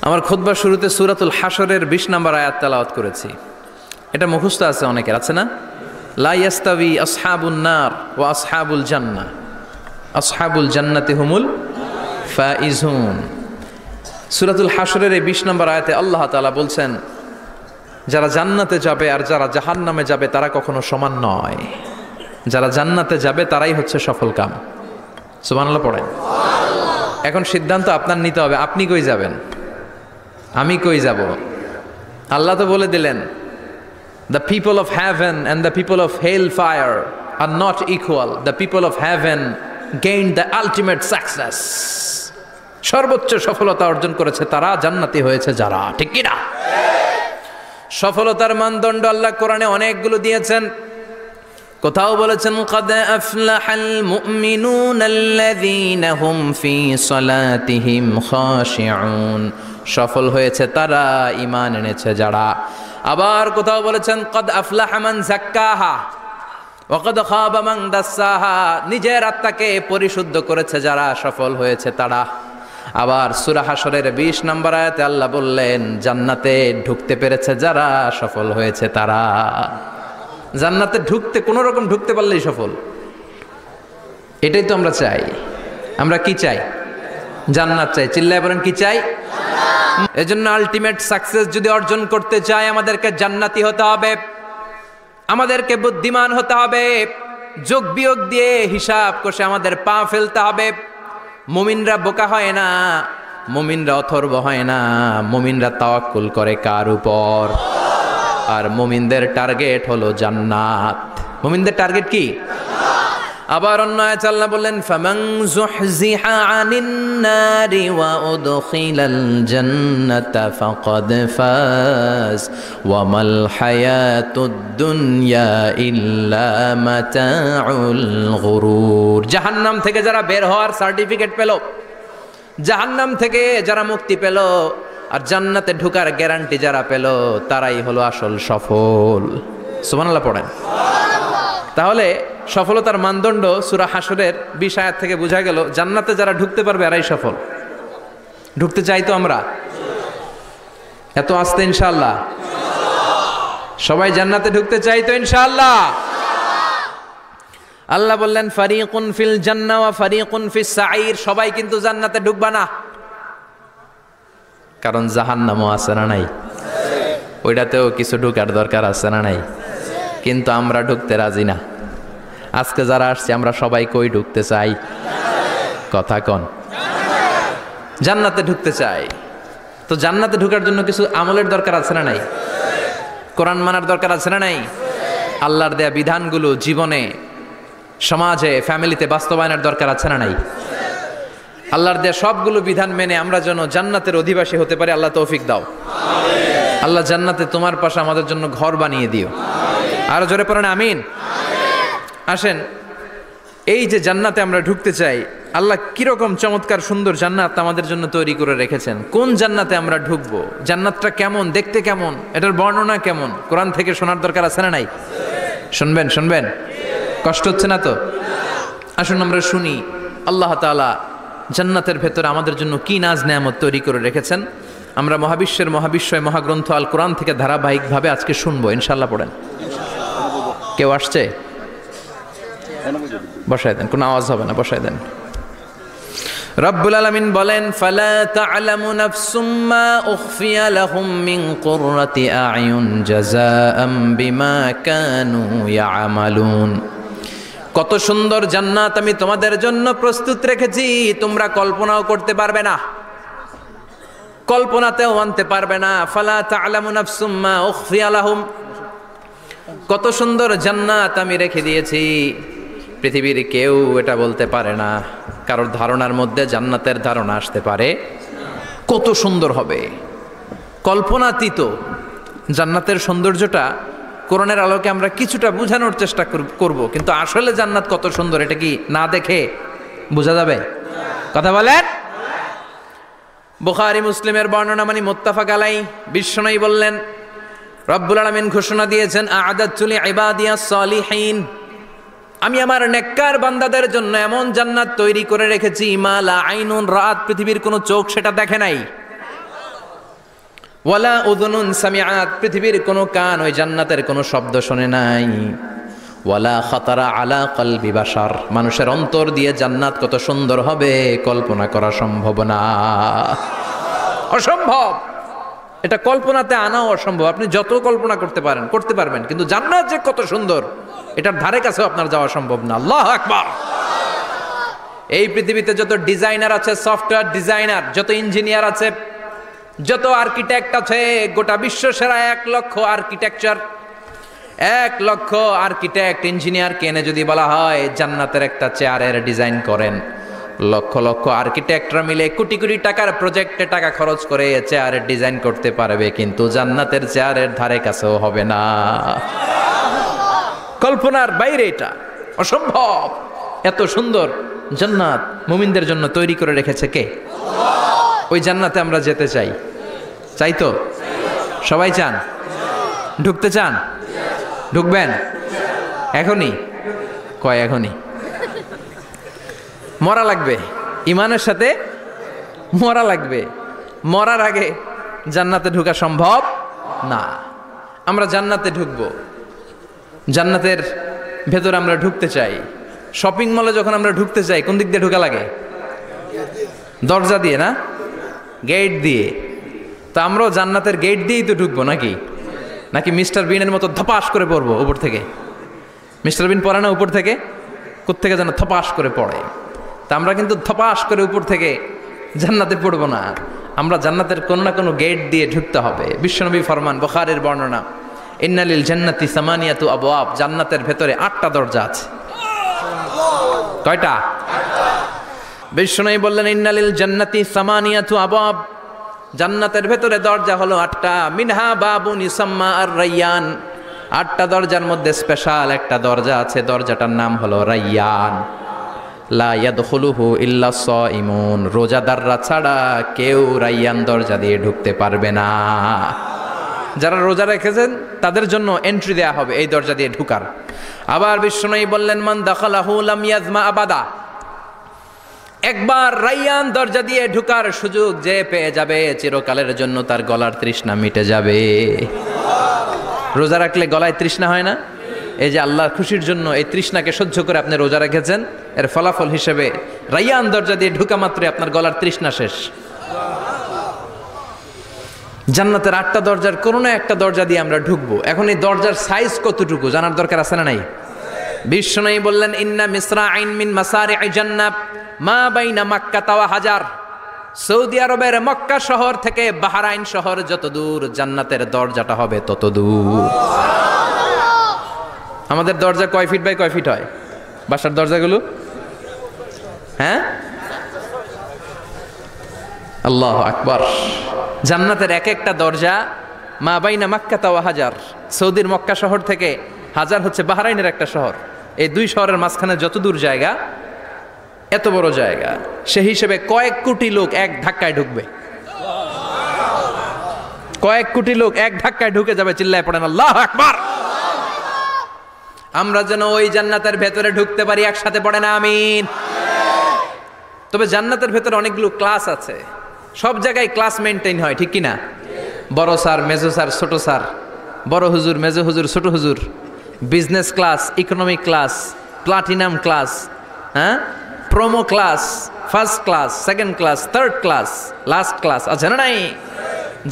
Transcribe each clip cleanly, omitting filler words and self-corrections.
আমার খুতবার শুরুতে সূরাতুল হাশরের ২০ নম্বর আয়াত তেলাওয়াত করেছি। এটা মুখস্থ আছে অনেকের, আছে না? লা ইয়াস্তাবি আসহাবুন নার ওয়া আসহাবুল জান্নাহ, আসহাবুল জান্নাতি হুমুল ফাইজুন। সূরাতুল হাশরের এই ২০ নম্বর আয়াতে আল্লাহ তাআলা বলছেন, যারা জান্নাতে যাবে আর যারা জাহান্নামে যাবে তারা কখনো সমান নয়। যারা জান্নাতে যাবে তারাই হচ্ছে সফল কাম। সুবহানাল্লাহ পড়েন। এখন সিদ্ধান্ত আপনার নিতে হবে, আপনি কই যাবেন, আমি কই যাব। আল্লাহ তো বলে দিলেন, the people of heaven and the people of hellfire are not equal. The people of heaven gained the ultimate success. সর্বোচ্চ সফলতা অর্জন করেছে তারা, জান্নাতি হয়েছে যারা। ঠিক কি না? সফলতার মানদণ্ড আল্লাহ কোরআনে অনেকগুলো দিয়েছেন। কোথাও বলেছেন قد أفلح المؤمنون الذين هم في صلاتهم خاشعون, সফল হয়েছে তারা, ঈমান এনেছে যারা। আবার কোথাও বলেছেন قد أفلح من زكاها وقد خاب من دساها, নিজের আত্মাকে পরিশুদ্ধ করেছে যারা, সফল হয়েছে তারা। আবার সূরা হাশরের ২০ নম্বর আয়াতে আল্লাহ বললেন, জান্নাতে ঢুকতে পেরেছে যারা, সফল হয়েছে তারা। জান্নাতে ঢুকতে, কোনো রকম ঢুকতে পারলেই সফল। এটাই তো আমরা চাই। আমরা কি চাই? জান্নাত চাই। চিল্লায় বলেন কি চাই? এজন্য আলটিমেট সাকসেস যদি অর্জন করতে চাই, আমাদেরকে জান্নাতি হতে হবে, আমাদেরকে বুদ্ধিমান হতে হবে, যোগ বিয়োগ দিয়ে হিসাব কষে আমাদের পা ফেলতে হবে। মুমিনরা বোকা হয় না, মুমিনরা অথর্ব হয় না, মুমিনরা তাওয়াক্কুল করে কার উপর? আর মুমিনদের টার্গেট হলো জান্নাত। মুমিনদের টার্গেট কি? আবার অন্য আয়াতে আল্লাহ বললেন, ফামান যুহজিহা আনিন নারি ওয়া উদখিলাল জান্নাতা ফাকাদ ফাজ ওয়া মাল হায়াতুদ দুনিয়া ইল্লা মাতাউল গুরুর। জাহান্নাম থেকে যারা বের হওয়ার সার্টিফিকেট পেল, জাহান্নাম থেকে যারা মুক্তি পেল, আর জান্নাতে ঢোকার গ্যারান্টি যারা পেল, তারাই হলো আসল সফল। সুবহানাল্লাহ পড়েন। তাহলে সফলতার মানদণ্ড সূরা হাশরের ২০ আয়াত থেকে বোঝা গেল, জান্নাতে যারা ঢুকতে পারবে এরাই সফল। ঢুকতে চাই তো আমরা? এত আস্তে ইনশাআল্লাহ? সবাই জান্নাতে ঢুকতে চাই তো ইনশাআল্লাহ? আল্লাহ বললেন, ফারিকুন ফিল জান্নাহ ওয়া ফারিকুন ফিস সাঈর। সবাই কিন্তু জান্নাতে ঢুকবা না, কারণ জাহান্নামও আছে না নাই? ওইটাতেও কিছু ঢুকার দরকার আছে না নাই? কিন্তু আমরা ঢুকতে রাজি না। আজকে যারা আসছে আমরা সবাই কই ঢুকতে চাই? কথা কন। জান্নাতে ঢুকতে চাই। তো জান্নাতে ঢুকার জন্য কিছু আমলের দরকার আছে না নাই? কোরআন মানার দরকার আছে না নাই? আল্লাহর দেয়া বিধানগুলো জীবনে, সমাজে, ফ্যামিলিতে বাস্তবায়নের দরকার আছে না নাই? আল্লাহর দেয়া সবগুলো বিধান মেনে আমরা যেন জান্নাতের অধিবাসী হতে পারি, আল্লাহ তৌফিক দাও। আল্লাহ জান্নাতে তোমার পাশে আমাদের জন্য ঘর বানিয়ে দিও। আরো জোরে পড়েন আমিন। আসেন, এই যে জান্নাতে আমরা ঢুকতে চাই, আল্লাহ কিরকম চমৎকার সুন্দর জান্নাত আমাদের জন্য তৈরি করে রেখেছেন। কোন জান্নাতে আমরা ঢুকবো, জান্নাতটা কেমন, দেখতে কেমন, এটার বর্ণনা কেমন, কোরআন থেকে শোনার দরকার আছে না নাই? শুনবেন, শুনবেন? কষ্ট হচ্ছে না তো? আসুন আমরা শুনি আল্লাহ তাআলা জান্নাতের ভেতরে আমাদের জন্য কি নাজ নেয়ামত তৈরি করে রেখেছেন। আমরা মহাবিশ্বের মহাবিশ্বয় মহাগ্রন্থ আল কোরআন থেকে ধারাবাহিকভাবে আজকে শুনবো ইনশাআল্লাহ। পড়েন। কেউ আসছে? বসায় দেন, কোনো আওয়াজ হবে না, বসায় দেন। রব্বুল আলামিন বলেন, ফালা তা'লামু নাফসুম মা উখফিয়া লাহুম মিন কুররাতি আ'য়ুন জাযাআম বিমা কানু ইয়া'মালুন। কত সুন্দর জান্নাত আমি তোমাদের জন্য প্রস্তুত রেখেছি, তোমরা কল্পনাও করতে পারবে না, কল্পনাতেও আনতে পারবে না। ফালা তা'লামু নাফসুম মা উখফিয়া লাহুম, কত সুন্দর জান্নাত আমি রেখে দিয়েছি, পৃথিবীর কেউ এটা বলতে পারে না। কারোর ধারণার মধ্যে জান্নাতের ধারণা আসতে পারে কত সুন্দর হবে, কল্পনাতীত। জান্নাতের সৌন্দর্যটা কোরআনের আলোকে আমরা কিছুটা বোঝানোর চেষ্টা করব, কিন্তু আসলে জান্নাত কত সুন্দর এটা কি না দেখে বোঝা যাবে? কথা বলেন। বুখারী মুসলিমের বর্ণনা মানে মুত্তাফাক আলাইহি। বিশ্বনবী বললেন, রব্বুল আলামিন ঘোষণা দিয়েছেন, আ'আদাতু লিইবাদিয়াস সালিহিন, আমি আমার নেককার বান্দাদের জন্য এমন জান্নাত তৈরি করে রেখেছি, মা লা আইনুন রাআত, পৃথিবীর কোনো চোখ সেটা দেখে নাই। ওয়ালা উযুনুন সামিআত, পৃথিবীর কোনো কান ওই জান্নাতের কোনো শব্দ শোনে নাই। ওয়ালা খাতারা আলা কলবি বাশার, মানুষের অন্তর দিয়ে জান্নাত কত সুন্দর হবে কল্পনা করা সম্ভব না, অসম্ভব। এটা কল্পনাতে আনাও অসম্ভব। আপনি যত কল্পনা করতে পারবেন, কিন্তু জান্নাত যে কত সুন্দর এটার ধারে কাছেও আপনার যাওয়া সম্ভব না। আল্লাহু আকবার। এই পৃথিবীতে যত ডিজাইনার আছে, সফটওয়্যার ডিজাইনার, যত ইঞ্জিনিয়ার আছে, যত আর্কিটেক্ট আছে, গোটা বিশ্ব সেরা 1 লক্ষ আর্কিটেকচার, 1 লক্ষ আর্কিটেক্ট ইঞ্জিনিয়ারকে এনে যদি বলা হয় জান্নাতের একটা চেয়ারের ডিজাইন করেন, লক্ষ লক্ষ আর্কিটেক্টরা মিলে কোটি কোটি টাকার প্রজেক্টে টাকা খরচ করে চেয়ারের ডিজাইন করতে পারবে, কিন্তু জান্নাতের চেয়ারের ধারে কাছেও হবে না। কল্পনার বাইরে, এটা অসম্ভব। এত সুন্দর জান্নাত মুমিনদের জন্য তৈরি করে রেখেছে কে? ওই জান্নাতে আমরা যেতে চাই। চাই তো? সবাই চান? ঢুকতে চান? ঢুকবেন এখনই? কয় এখনই? মরা লাগবে, ইমানের সাথে মরা লাগবে। মরার আগে জান্নাতে ঢোকা সম্ভব না। আমরা জান্নাতে ঢুকবো, জান্নাতের ভেতরে আমরা ঢুকতে চাই। শপিং মলে যখন আমরা ঢুকতে চাই কোন দিক দিয়ে ঢোকা লাগে? দরজা দিয়ে না, গেট দিয়ে। তো আমরাও জান্নাতের গেট দিয়েই তো ঢুকবো নাকি? নাকি মিস্টার বিনের মতো ধপাস করে পড়বো উপর থেকে? মিস্টার বিন পড়ে না উপর থেকে? কোত্থেকে যেন ধপাস করে পড়ে। তা আমরা কিন্তু ধপাস করে উপর থেকে জান্নাতে পড়বো না, আমরা জান্নাতের কোনো না কোনো গেট দিয়ে ঢুকতে হবে। বিশ্বনবী ফরমান, বুখারীর বর্ণনা, ইন্নালিল জান্নাতি সামানিয়াতু আবওয়াব, জান্নাতের ভেতরে 8টা দরজা আছে। কয়টা? বিশ্বনবী বললেন ইন্নালিল জান্নাতি সামানিয়াতু আবওয়াব, জান্নাতের ভেতরে দরজা হলো 8টা। মিনহা বাবুন ইউসাম্মা আর রায়্যান, 8টা দরজার মধ্যে স্পেশাল একটা দরজা আছে, দরজাটার নাম হলো রায়্যান। লা ইয়াদখুলুহু ইল্লা সাইমুন, রোজাদাররা ছাড়া কেউ রায়্যান দরজা দিয়ে ঢুকতে পারবে না। যারা রোজা রেখেছেন তাদের জন্য এন্ট্রি দেয়া হবে এই দরজা দিয়ে ঢুকার। আবার বিশ্বনবী বললেন, মান দাখালাহু লাম ইয়াজমা আবাদা, একবার রায়্যান দরজা দিয়ে ঢুকার সুযোগ যে পেয়ে যাবে চিরকালের জন্য তার গলার তৃষ্ণা মিটে যাবে। রোজা রাখলে গলায় তৃষ্ণা হয় না? এই যে আল্লাহর খুশির জন্য এই তৃষ্ণাকে সহ্য করে আপনি রোজা রেখেছেন, এর ফলাফল হিসেবে রায়্যান দরজা দিয়ে ঢুকা মাত্রই আপনার গলার তৃষ্ণা শেষ। জান্নাতের 8টা দরজার কোনো না একটা দরজা দিয়ে আমরা ঢুকবো। এখন এই দরজার সাইজ কতটুকু জানার দরকার আছে না নাই? বিশ্বনবী বললেন, ইন্না মিসরাইন মিন মাসারি'i জান্নাহ মা বাইনা মাক্কা ওয়া হাজার, সৌদি আরবের মক্কা শহর থেকে বাহরাইন শহর যত দূর, জান্নাতের দরজাটা হবে তত দূর। আমাদের দরজা কয় ফিট বাই কয় ফিট হয় বাসার দরজাগুলো? হ্যাঁ, আল্লাহু আকবার। জান্নাতের এক একটা দরজা মা বাইনা মাক্কা ওয়া হাজার, সৌদির মক্কা শহর থেকে হাজার হচ্ছে বাহরাইনের একটা শহর, এই 2 শহরের মাঝখানে যত দূর জায়গা, এত বড় জায়গা, সেই হিসেবে কয়েক কোটি লোক এক ধাক্কায় ঢুকবে। কয়েক কোটি লোক এক ধাক্কায় ঢুকে যাবে। চিল্লায় পড়েন আল্লাহু আকবার। আমরা যেন ওই জান্নাতের ভেতরে ঢুকতে পারি, একসাথে পড়েন আমিন। তবে জান্নাতের ভেতরে অনেকগুলো ক্লাস আছে, সব জায়গায় ক্লাস মেনটেন হয়, ঠিক কিনা? বড় স্যার, মেজো স্যার, ছোট স্যার, বড় হুজুর, মেজো হুজুর, ছোট হুজুর, business class, economic class, platinum class, হ্যাঁ, promo class, first class, second class, third class, last class আছে না নাই?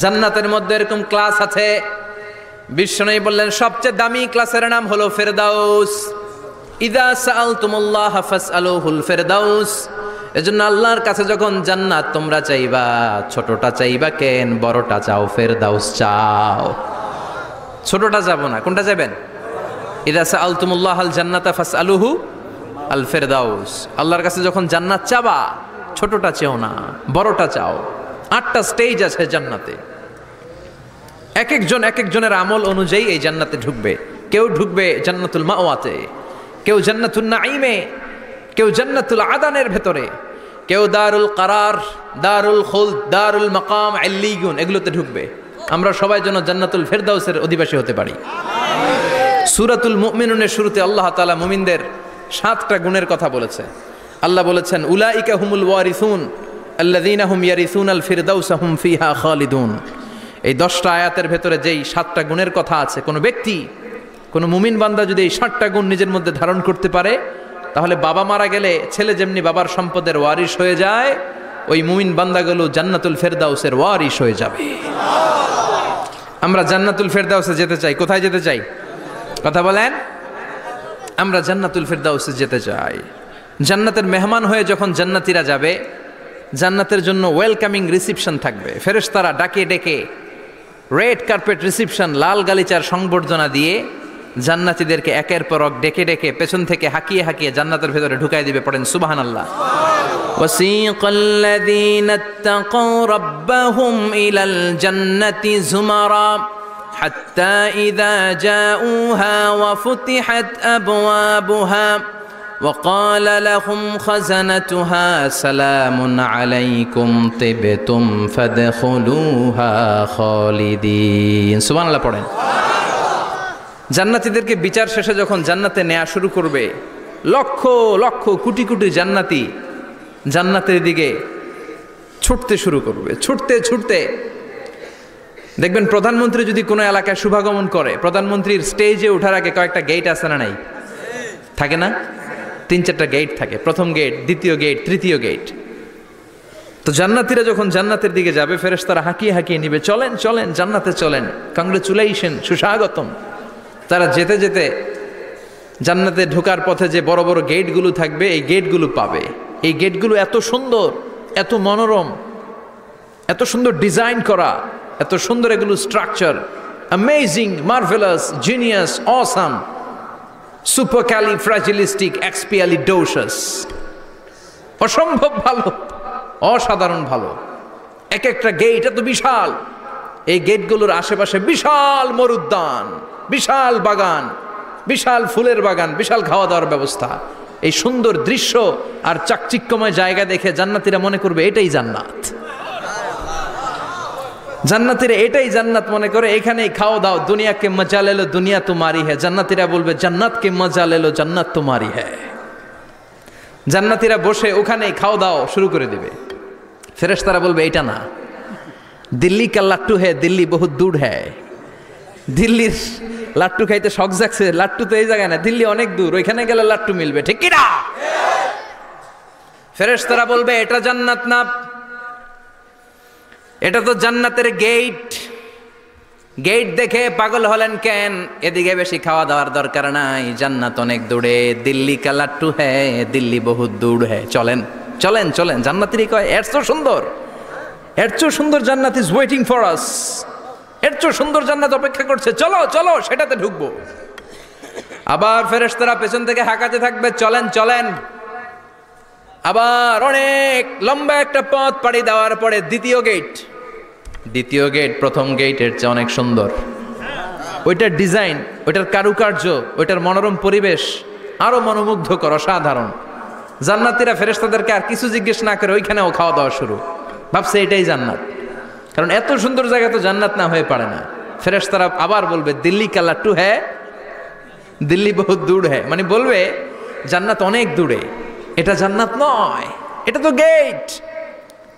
জান্নাতের মধ্যে এরকম ক্লাস আছে। বিশ্বনবী বললেন সবচেয়ে দামি ক্লাসের নাম হলো ফেরদাউস। ইযা সাআলতুমুল্লাহ ফাসআলুহুল ফেরদাউস, এজন্য আল্লাহর কাছে যখন জান্নাত তোমরা চাইবা, ছোটটা চাইবা কেন, বড়টা চাও, ফেরদাউস চাও। ছোটটা যাবো না, কোনটা যাবেন? ইযা সাআলতুমুল্লাহাল জান্নাতা ফাসআলুহু আল ফেরদাউস, আল্লাহর কাছে যখন জান্নাত চাবা ছোটটা চেও না, বড়টা চাও। 8টা স্টেজ আছে জান্নাতে, এক একজনের আমল অনুযায়ী এই জান্নাতে ঢুকবে। কেউ ঢুকবে জান্নাতুল মাওয়াতে, কেউ জান্নাতুল নাঈমে, কেউ জান্নাতুল আদানের ভেতরে, কেউ দারুল কারার, দারুল খুলদ, দারুল মাকাম, আল্লিগুন, এগুলোতে ঢুকবে। আমরা সবাই যেন জান্নাতুল ফেরদাউসের অধিবাসী হতে পারি। সূরাতুল মুমিনুনের শুরুতে আল্লাহ তাআলা মুমিনদের 7টা গুণের কথা বলেছে। আল্লাহ বলেছেন, উলাইকা হুমুল ওয়ারিসুন আল্লাযীনা হুম ইয়ারিসুনাল ফিরদাউসা হুম ফিহা খালিদুন, এই 10টা আয়াতের ভেতরে যেই 7টা গুণের কথা আছে, কোনো ব্যক্তি, কোনো মুমিন বান্দা যদি এই 7টা গুণ নিজের মধ্যে ধারণ করতে পারে, তাহলে বাবা মারা গেলে ছেলে যেমনি বাবার সম্পদের ওয়ারিশ হয়ে যায়, ওই মুমিন বান্দাগুলো জান্নাতুল ফেরদাউসের ওয়ারিশ হয়ে যাবে। আমরা জান্নাতুল ফেরদাউসে যেতে চাই। কোথায় যেতে চাই? কথা বলেন। আমরা জান্নাতুল ফেরদাউসে যেতে চাই। জান্নাতের মেহমান হয়ে যখন জান্নাতীরা যাবে, জান্নাতের জন্য ওয়েলকামিং রিসিপশন থাকবে। ফেরেশতারা ডাকে ডেকে রেড কার্পেট রিসিপশন, লাল গালিচার সংবর্ধনা দিয়ে জান্নাতীদেরকে একের পর এক ডেকে ডেকে পেছন থেকে হাঁকিয়ে হাঁকিয়ে জান্নাতের ভেতরে ঢুকাই দিবে। পড়েন সুবহানাল্লাহ। وسيق الذين اتقوا ربهم إلى الجنة زمرا حتى إذا جاءوها وفتحت أبوابها وقال لهم خزنتها سلام عليكم طبتم فادخلوها خالدين سبحان الله পড়েন। জান্নাতীদেরকে বিচার শেষে যখন জান্নাতে নেওয়া শুরু করবে, লক্ষ লক্ষ কোটি কোটি জান্নাতি জান্নাতের দিকে ছুটতে শুরু করবে। ছুটতে ছুটতে দেখবেন প্রধানমন্ত্রী যদি কোনো এলাকায় শুভাগমন করে, প্রধানমন্ত্রীর স্টেজে ওঠার আগে কয়েকটা গেট আছে না নাই? থাকে না? 3-4টা গেট থাকে। প্রথম গেট, দ্বিতীয় গেট, তৃতীয় গেট। তো জান্নাতীরা যখন জান্নাতের দিকে যাবে, ফেরেশতারা হাঁকিয়ে হাঁকিয়ে নিবে, চলেন চলেন জান্নাতে চলেন, কংগ্রেচুলেশন, সুস্বাগতম। তারা যেতে যেতে জান্নাতে ঢোকার পথে যে বড় বড় গেটগুলো থাকবে, এই গেটগুলো পাবে। এই গেটগুলো এত সুন্দর, এত মনোরম, এত সুন্দর ডিজাইন করা, এত সুন্দর এগুলো structure, amazing, marvellous, genius, awesome, supercalifragilisticexpialidocious, অসম্ভব ভালো, অসাধারণ ভালো। এক একটা গেট এত বিশাল। এই গেটগুলোর আশেপাশে বিশাল মরুদ্যান, বিশাল বাগান, বিশাল ফুলের বাগান, বিশাল খাওয়া দাওয়ার ব্যবস্থা। এই সুন্দর দৃশ্য আর চাকচিক্যময় জায়গা দেখে জান্নাতীরা মনে করবে এটাই জান্নাত। জান্নাতীরা এটাই জান্নাত মনে করে, এখানেই খাওয়া দাও। দুনিয়া কে মজা লে লো, দুনিয়া তোমারি হ্যায়। জান্নাতীরা বলবে জান্নাত কে মজা লে লো, জান্নাত তোমারি হ্যায়। জান্নাতীরা বসে ওখানেই খাওয়া দাও শুরু করে দিবে। ফেরেশতারা বলবে এটা না, দিল্লি কা লাট্টু হ্যায়, দিল্লি বহুত দূর হ্যায়। দিল্লির লাট্টু খাইতে শখ জাগছে, লাট্টু তো এই জায়গায় না, দিল্লি অনেক দূর, ওইখানে গেলে লাট্টু মিলবে, ঠিক কি না? ফেরেশতারা বলবে এটা জান্নাত না, এটা তো জান্নাতের গেট। গেট দেখে পাগল হলেন কেন? এদিকে বেশি খাওয়া দাওয়ার দরকার নাই, জান্নাত অনেক দূরে। দিল্লি কা লাট্টু হ্যায়, দিল্লি বহুত দূর হ্যায়। চলেন চলেন চলেন। জান্নাতেরই কয় এর চেয়ে সুন্দর, এর চেয়ে সুন্দর জান্নাত ইজ ওয়েটিং ফর আস। এর চেয়ে সুন্দর জান্নাত অপেক্ষা করছে, চলো চলো সেটাতে ঢুকবো। আবার ফেরেশতারা পেছন থেকে হাঁকাতে থাকবে, চলেন চলেন। আবার অনেক লম্বা একটা পথ পাড়ি দেওয়ার পরে দ্বিতীয় গেট। দ্বিতীয় গেট প্রথম গেটের চেয়ে অনেক সুন্দর। ওইটার ডিজাইন, ওইটার কারুকার্য, ওইটার মনোরম পরিবেশ আরো মনোমুগ্ধকর, অসাধারণ। জান্নাতীরা ফেরেশতাদেরকে আর কিছু জিজ্ঞেস না করে ওইখানেও খাওয়া দাওয়া শুরু। ভাবছে এটাই জান্নাত, কারণ এত সুন্দর জায়গা তো জান্নাত না হয়ে পারে না। ফেরেশতারা আবার বলবে দিল্লি কা লাট্টু হ্যায়, দিল্লি বহুত দূর হ্যায়। মানে বলবে জান্নাত অনেক দূরে, এটা জান্নাত নয়, এটা তো গেট,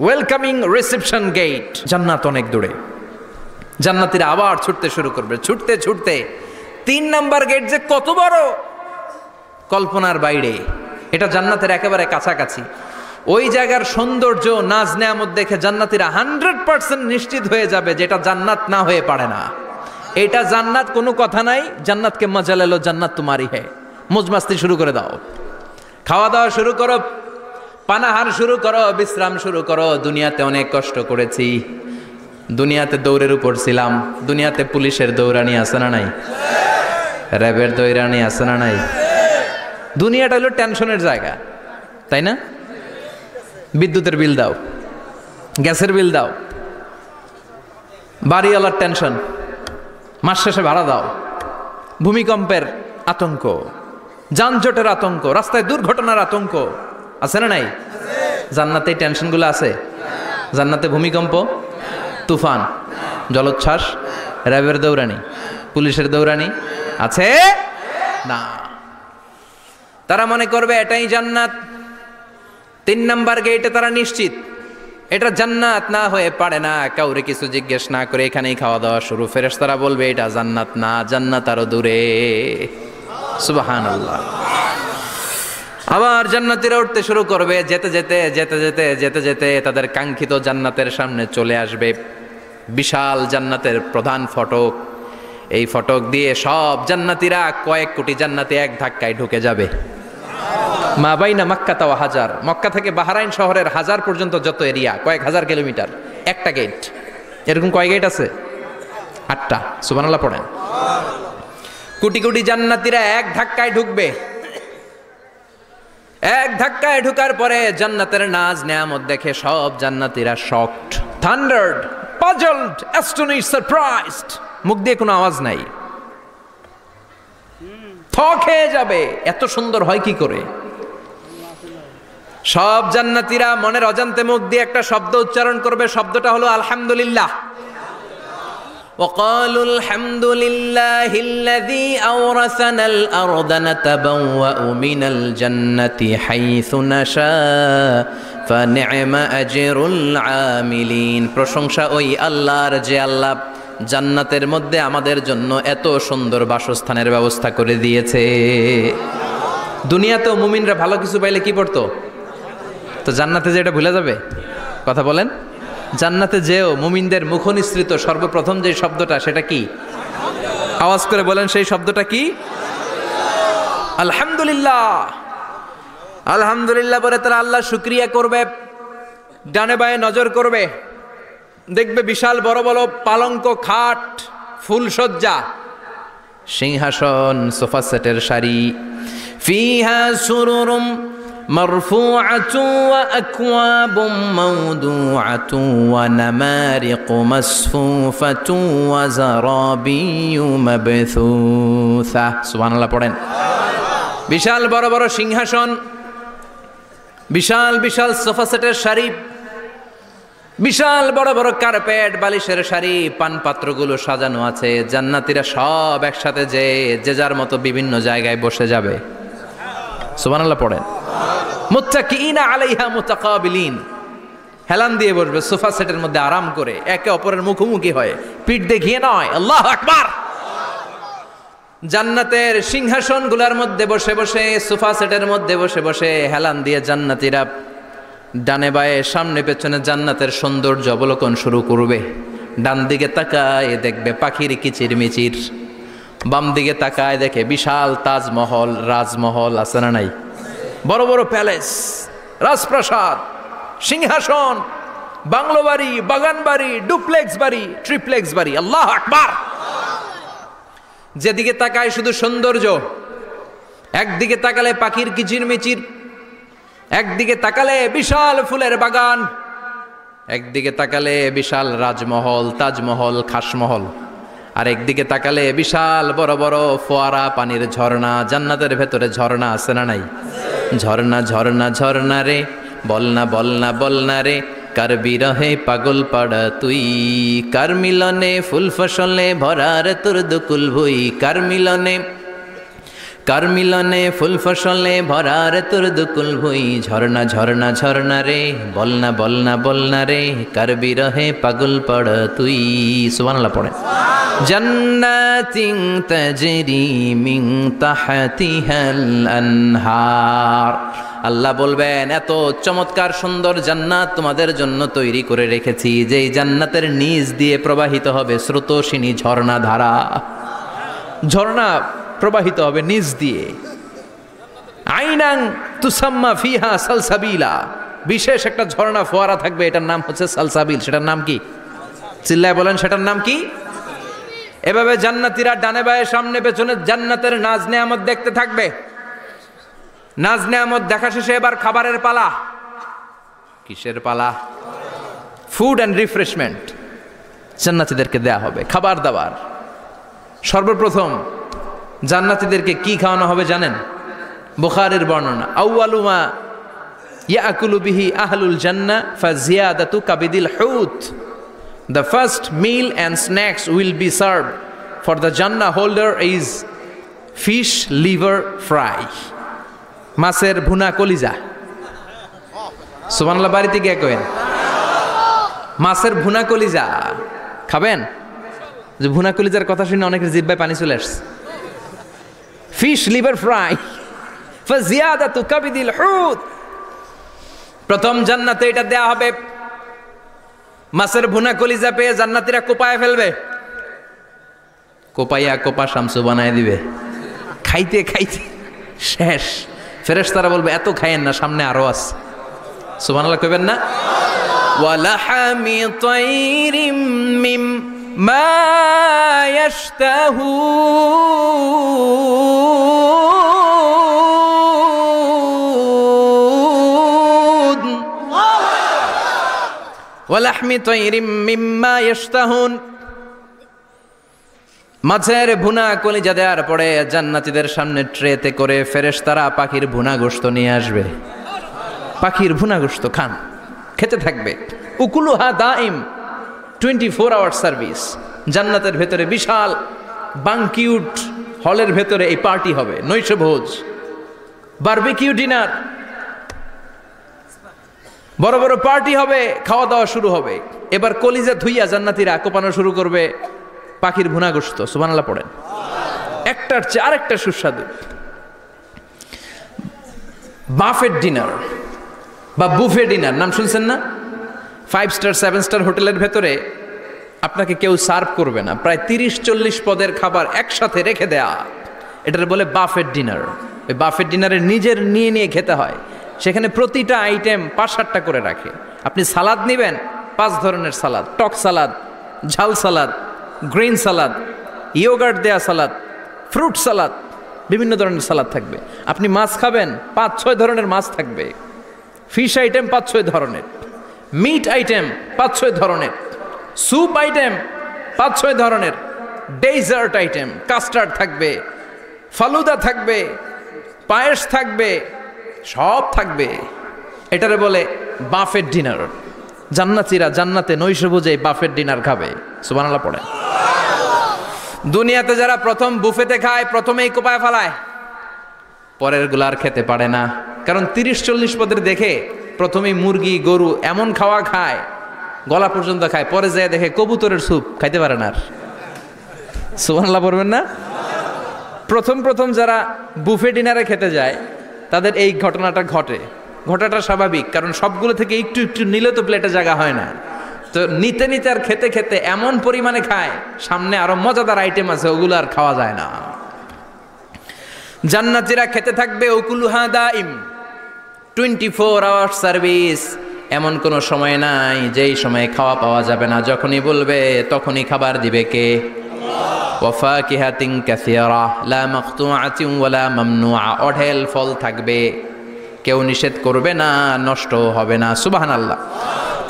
ওয়েলকামিং রিসেপশন গেট। জান্নাত অনেক দূরে। জান্নাতীরা আবার ছুটতে শুরু করবে। ছুটতে ছুটতে 3 নাম্বার গেট যে কত বড়, কল্পনার বাইরে। এটা জান্নাতের একেবারে কাছাকাছি। ওই জায়গার সৌন্দর্য, নাজ নেয়ামত দেখে জান্নাতীরা 100% নিশ্চিত হয়ে যাবে যে এটা জান্নাত না হয়ে পারে না, এটা জান্নাত, কোনো কথা নাই। জান্নাতকে মজা লেলো, জান্নাত তোমারি হ্যায়। মজমাস্তি শুরু করে দাও, খাওয়া দাওয়া শুরু করো, পানাহার শুরু করো, বিশ্রাম শুরু করো। দুনিয়াতে অনেক কষ্ট করেছি, দুনিয়াতে দৌড়ের উপর ছিলাম, দুনিয়াতে পুলিশের দৌড়ানি আছে না নাই, র্যাবের দৌড়ানি আছে না নাই। দুনিয়াটা হলো টেনশনের জায়গা, তাই না? বিদ্যুতের বিল দাও, গ্যাসের বিল দাও, বাড়িওয়ালার টেনশন, মাস শেষে ভাড়া দাও, ভূমিকম্পের আতঙ্ক, যানজটের আতঙ্ক, রাস্তায় দুর্ঘটনার আতঙ্ক আছে না নাই? জান্নাতে এই টেনশনগুলো আছে? জান্নাতে ভূমিকম্প, তুফান, জলোচ্ছ্বাস, র্যাবের দৌড়ানি, পুলিশের দৌড়ানি আছে না। তারা মনে করবে এটাই জান্নাত। 3 নাম্বার গেটে তারা নিশ্চিত, এটা জান্নাত না হয়ে পারে না। কাউরে কিছু জিজ্ঞেস না করে এখানেই খাওয়া দাওয়া শুরু। ফেরেশতারা বলবে এটা জান্নাত না, জান্নাত আরো দূরে। সুবহানাল্লাহ। আবার জান্নাতীরা উঠতে শুরু করবে। যেতে যেতে যেতে যেতে যেতে যেতে তাদের কাঙ্ক্ষিত জান্নাতের সামনে চলে আসবে। বিশাল জান্নাতের প্রধান ফটক। এই ফটক দিয়ে সব জান্নাতীরা, কয়েক কোটি জান্নাতি এক ধাক্কায় ঢুকে যাবে। মা বাইনা মাক্কা তাওয়া হাজার, মক্কা থেকে বাহরাইন শহরের হাজার পর্যন্ত যত এরিয়া, কয়েক হাজার কিলোমিটার, একটা গেট। এরকম কয় গেট আছে? 8টা। সুবহানাল্লাহ পড়েন। কোটি কোটি জান্নাতীরা এক ধাক্কায় ঢুকবে। এক ধাক্কায় ঢুকার পরে জান্নাতের নাজ নেয়ামত দেখে সব জান্নাতীরা শকড, থান্ডার্ড, পাজলড, অ্যাস্টনিশড, সারপ্রাইজড। মুখ দিয়ে কোনো আওয়াজ নাই, থ খেয়ে যাবে। এত সুন্দর হয় কি করে? সব জান্নাতীরা মনের অজান্তে মুখ দিয়ে একটা শব্দ উচ্চারণ করবে। শব্দটা হলো আলহামদুলিল্লাহ। وقالوا الحمد لله الذي أورثنا الأرض نتبوأ من الجنة حيث نشاء فنعم أجر العاملين। প্রশংসা ওই আল্লাহর যে আল্লাহ জান্নাতের মধ্যে আমাদের জন্য এত সুন্দর বাসস্থানের ব্যবস্থা করে দিয়েছে। দুনিয়াতেও মুমিনরা ভালো কিছু পাইলে কি পড়তো? তো জান্নাতে যে এটা ভুলে যাবে? কথা বলেন। জান্নাতে যেও মুমিনদের মুখনিসৃত সর্বপ্রথম যে শব্দটা, সেটা কি? আওয়াজ করে বলেন, সেই শব্দটা কি? আলহামদুলিল্লাহ। আলহামদুলিল্লাহ বলে তারা আল্লাহ শুকরিয়া করবে। ডানে বায়ে নজর করবে, দেখবে বিশাল বড় বড় পালঙ্ক, খাট, ফুলসজ্জা, সিংহাসন, সোফা সেটের সারি। ফিহা সুরুরুম মারফুআতু ওয়া আকওয়াবুম মাওদুআতু ওয়া নামারিকু মাসফুফাতু ওয়া যারাবিয়্যু মাবথুসা। সুবহানাল্লাহ পড়েন। বিশাল বড় বড় সিংহাসন, বিশাল বিশাল সোফা সেটের সারি, বিশাল বড় বড় কার্পেট, বালিশের সারি, পানপাত্রগুলো সাজানো আছে। জান্নাতীরা সব একসাথে যে যার মতো বিভিন্ন জায়গায় বসে যাবে। সুবহানাল্লাহ পড়েন। মুত্তাকিইনা আলাইহা মুতাকাবিলিন, হেলান দিয়ে বসবে সোফা সেটের মধ্যে আরাম করে, একে অপরের মুখোমুখি হয়ে, পিঠ দেখিয়ে নয়। আল্লাহু আকবার। জান্নাতের সিংহাসনগুলোর মধ্যে বসে বসে, সোফা সেটের মধ্যে বসে বসে হেলান দিয়ে জান্নাতীরা ডানে বায়ে সামনে পেছনে জান্নাতের সৌন্দর্য অবলোকন শুরু করবে। ডান দিকে তাকায় দেখবে পাখির কিচির মিচির, বাম দিকে তাকায় দেখে বিশাল তাজমহল, রাজমহল আছে না নাই? বড় বড় প্যালেস, রাজপ্রাসাদ, সিংহাসন, বাংলো বাড়ি, বাগান বাড়ি, ডুপ্লেক্স বাড়ি, ট্রিপ্লেক্স বাড়ি। আল্লাহু আকবার। যেদিকে তাকায় শুধু সৌন্দর্য। একদিকে তাকালে পাখির কিচির মিচির, একদিকে তাকালে বিশাল ফুলের বাগান, একদিকে তাকালে বিশাল রাজমহল, তাজমহল, খাসমহল, আর একদিকে তাকালে বিশাল বড় বড় ফোয়ারা, পানির ঝর্ণা। জান্নাতের ভেতরে ঝর্ণা আছে না নাই? ঝর্ণা ঝর্ণা ঝর্ণা রে, বলনা বলনা বলনা রে, কার বিরহে পাগল পাড়া তুই, কার মিলনে ফুল ফসলে ভরার তোর দুকুল ভুই, কার মিলনে, কার মিলনে ফুল ফসলে ভরার তোর দুকুল ভুই। ঝর্ণা ঝর্ণা ঝর্ণা রে, বলনা বলনা বলনা রে, কার বিরহে পাগল পাড়া তুই। সুবহানাল্লাহ পড়ে। জান্নাতিন তাজরি মিন তাহতিহাল আনহার। আল্লাহ বলবেন, এত চমৎকার সুন্দর জান্নাত তোমাদের জন্য তৈরি করে রেখেছি, যেই জান্নাতের নিচ দিয়ে প্রবাহিত হবে স্রোতস্বিনী ঝর্ণা ধারা। ঝর্ণা প্রবাহিত হবে নিচ দিয়ে। আইনাং তুসাম্মা ফিহা সালসাবিলা, বিশেষ একটা ঝর্ণা ফোয়ারা থাকবে, এটার নাম হচ্ছে সালসাবিল। সেটার নাম কি? চিল্লায় বলেন, সেটার নাম কি? এভাবে জান্নাতীরা ডানে বায়ে সামনে পেছনে জান্নাতের নাজ নেয়ামত দেখতে থাকবে। নাজ নেয়ামত দেখা শেষে এবার খাবারের পালা। কিসের পালা? ফুড অ্যান্ড রিফ্রেশমেন্ট জান্নাতীদেরকে দেয়া হবে, খাবার দাবার। সর্বপ্রথম জান্নাতীদেরকে কি খাওয়ানো হবে জানেন? বুখারীর বর্ণনা, আউয়ালু মা ইয়াকুলু বিহি আহলুল জান্নাহ ফাজিয়াদাতু কাবিদিল হুত। The first meal and snacks will be served for the Jannah holder is fish liver fry, মাছের ভুনা কলিজা। সুবহানাল্লাহ, বাড়িতে গিয়ে কইন। মাছের ভুনা কলিজা খাবেন? যে ভুনা কলিজার কথা শুনে অনেকের জিহ্বায় পানি চলে আসছে। ফিশ লিভার ফ্রাই ফাজিয়াদাতু কাবিদিল হুত, প্রথম জান্নাতে এটা দেয়া হবে। মাছের ভুনা কলিজা পেয়ে জান্নাতীরা কোপায় ফেলবে, কোপাইয়া কোপা শামসু বানায় দিবে। খাইতে খাইতে শেষ। ফেরেশতারা বলবে এত খাইয়েন না, সামনে আরো আছে। সুবহানাল্লাহ কইবেন না? ওয়ালাহামি তাইরিম মিম্মা ইয়াশতাহুন, ওয়ালাহমি তাইরিম মিম্মা ইয়াশতাহুন। মাছের ভুনা কলিজা দেওয়ার পরে জান্নাতীদের সামনে ট্রেতে করে ফেরেশতারা পাখির ভুনা গোশত নিয়ে আসবে। পাখির ভুনা গোশত খান, খেতে থাকবে। উকুলুহা দাইম, 24 আওয়ার সার্ভিস। জান্নাতের ভেতরে বিশাল বানকিউট হলের ভেতরে এই পার্টি হবে, নৈশভোজ, বারবিকিউ ডিনার, বড় বড় পার্টি হবে, খাওয়া দাওয়া শুরু হবে। এবার কলিজা ধুইয়া জান্নাতীরা কোপানো শুরু করবে পাখির ভুনা গোশত। সুবহানাল্লাহ পড়েন। একটার চেয়ে আরেকটা সুস্বাদু। বাফেট ডিনার বা বুফে ডিনার নাম শুনছেন না? 5 স্টার 7 স্টার হোটেলের ভেতরে আপনাকে কেউ সার্ভ করবে না, প্রায় 30-40 পদের খাবার একসাথে রেখে দেয়া, এটার বলে বাফেট ডিনার। ওই বাফেট ডিনারে নিজের নিয়ে নিয়ে খেতে হয়। সেখানে প্রতিটা আইটেম 5-7টা করে রাখে। আপনি সালাদ নেবেন, 5 ধরনের সালাদ, টক সালাদ, ঝাল সালাদ, গ্রিন সালাদ, ইয়োগার্ট দেয়া সালাদ, ফ্রুট সালাদ, বিভিন্ন ধরনের সালাদ থাকবে। আপনি মাছ খাবেন, 5-6 ধরনের মাছ থাকবে। ফিশ আইটেম 5-6 ধরনের, মিট আইটেম 5-6 ধরনের, স্যুপ আইটেম 5-6 ধরনের, ডেজার্ট আইটেম, কাস্টার্ড থাকবে, ফালুদা থাকবে, পায়েস থাকবে, সব থাকবে। এটারে বলে বাফেট ডিনার। জান্নাতীরা জান্নাতে নৈশভোজে বাফেট ডিনার খাবে। সুবহানাল্লাহ পড়ে। দুনিয়াতে যারা প্রথম বুফেতে খায় প্রথমেই কোপায় ফেলায়, পরের গুলার খেতে পারে না। কারণ 30-40 পদের দেখে প্রথমেই মুরগি গরু এমন খাওয়া খায়, গলা পর্যন্ত খায়, পরে যায় দেখে কবুতরের স্যুপ খাইতে পারে না। সুবহানাল্লাহ পড়বেন না? প্রথম প্রথম যারা বুফে ডিনারে খেতে যায় তাদের এই ঘটনাটা ঘটাটা স্বাভাবিক, কারণ সবগুলো থেকে একটু একটু নিলে তো প্লেটে জায়গা হয় না। তো নিতে নিতে আর খেতে খেতে এমন পরিমাণে খায়, সামনে আরো মজাদার আইটেম আছে, ওগুলো আর খাওয়া যায় না। জান্নাতীরা খেতে থাকবে উকুলুহা দাইম, 24 আওয়ার সার্ভিস। এমন কোনো সময় নাই যেই সময়ে খাওয়া পাওয়া যাবে না। যখনই বলবে তখনই খাবার দিবে কে? ওয়াফাকিহাতিন কাসীরা লা মাকতুআতিন ওয়ালা মামনুআ, অঢেল ফল থাকবে, কেউ নিষেধ করবে না, নষ্ট হবে না। সুবহানাল্লাহ।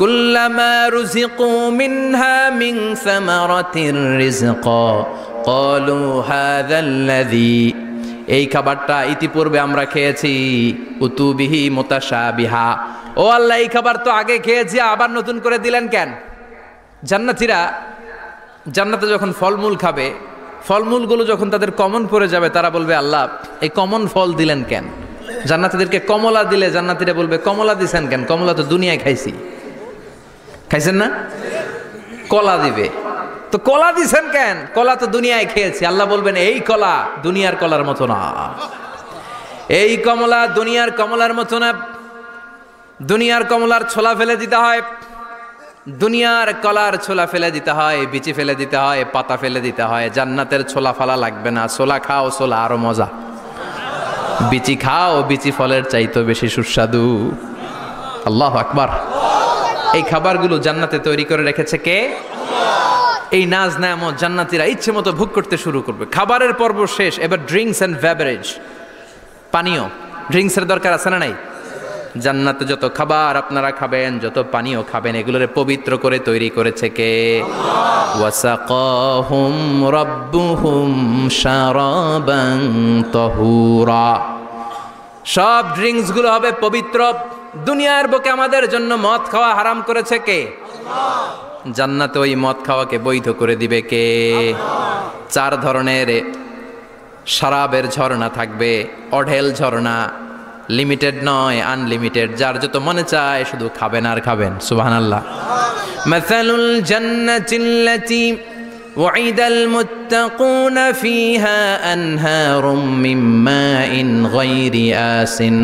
কুল্লামা রুজিকু মিনহা মিন সামারাতির রিজকা ক্বালু হাযাল্লাযী, এই খাবারটা ইতিপূর্বে আমরা খেয়েছি, উতুবিহি মুতাশাবিহা, ও আল্লাহ এই খাবার তো আগে খেয়েছি, আবার নতুন করে দিলেন কেন? জান্নাতীরা জান্নাতে যখন ফলমূল খাবে, ফলমূলগুলো যখন তাদের কমন পড়ে যাবে, তারা বলবে আল্লাহ এই কমন ফল দিলেন কেন? জান্নাতীদেরকে কমলা দিলে জান্নাতীরা বলবে কমলা দিছেন কেন? কমলা তো দুনিয়ায় খাইছি। খাইছেন না? কলা দিবে, তো কলা দিছেন কেন? কলা তো দুনিয়ায় খেয়েছি। আল্লাহ বলবেন এই কলা দুনিয়ার কলার মতো না, এই কমলা দুনিয়ার কমলার মতো না। দুনিয়ার কমলার ছোলা ফেলে দিতে হয়, দুনিয়ার কলার ছোলা ফেলে দিতে হয়, বিচি ফেলে দিতে হয়, পাতা ফেলে দিতে হয়। জান্নাতের ছোলা ফালা লাগবে না, ছোলা খাও, ছোলা আরো মজা। বিচি খাও, বিচি ফলের চাইতো বেশি সুস্বাদু। আল্লাহু আকবার। এই খাবারগুলো জান্নাতে তৈরি করে রেখেছে কে? এই নাজ নেয়ামত জান্নাতীরা ইচ্ছে মতো ভোগ করতে শুরু করবে। খাবারের পর্ব শেষ, এবার ড্রিঙ্কস এন্ড বেভারেজ, পানীয়। ড্রিঙ্কসের দরকার আছে না নাই? জান্নাতে যত খাবার আপনারা খাবেন, যত পানীয় খাবেন, এগুলোরে পবিত্র করে তৈরি করেছে কে? ওয়াসাকাহুম রাব্বুহুম শারাবান তাহুরা। সব ড্রিঙ্কস গুলো হবে পবিত্র। দুনিয়ার বুকে আমাদের জন্য মদ খাওয়া হারাম করেছে কে? জান্নাতে ওই মদ খাওয়াকে বৈধ করে দিবে কে? 4 ধরনের শরাবের ঝর্ণা থাকবে, অঢেল ঝর্ণা, লিমিটেড নয়, আনলিমিটেড। যার যত মনে চায় শুধু খাবেন আর খাবেন। সুবহানাল্লাহ। মাসালুল জান্নাতিল্লাতী ওয়াইদাল মুত্তাকুনা ফিহা আনহারুম মিন মাইন গায়রি আসিন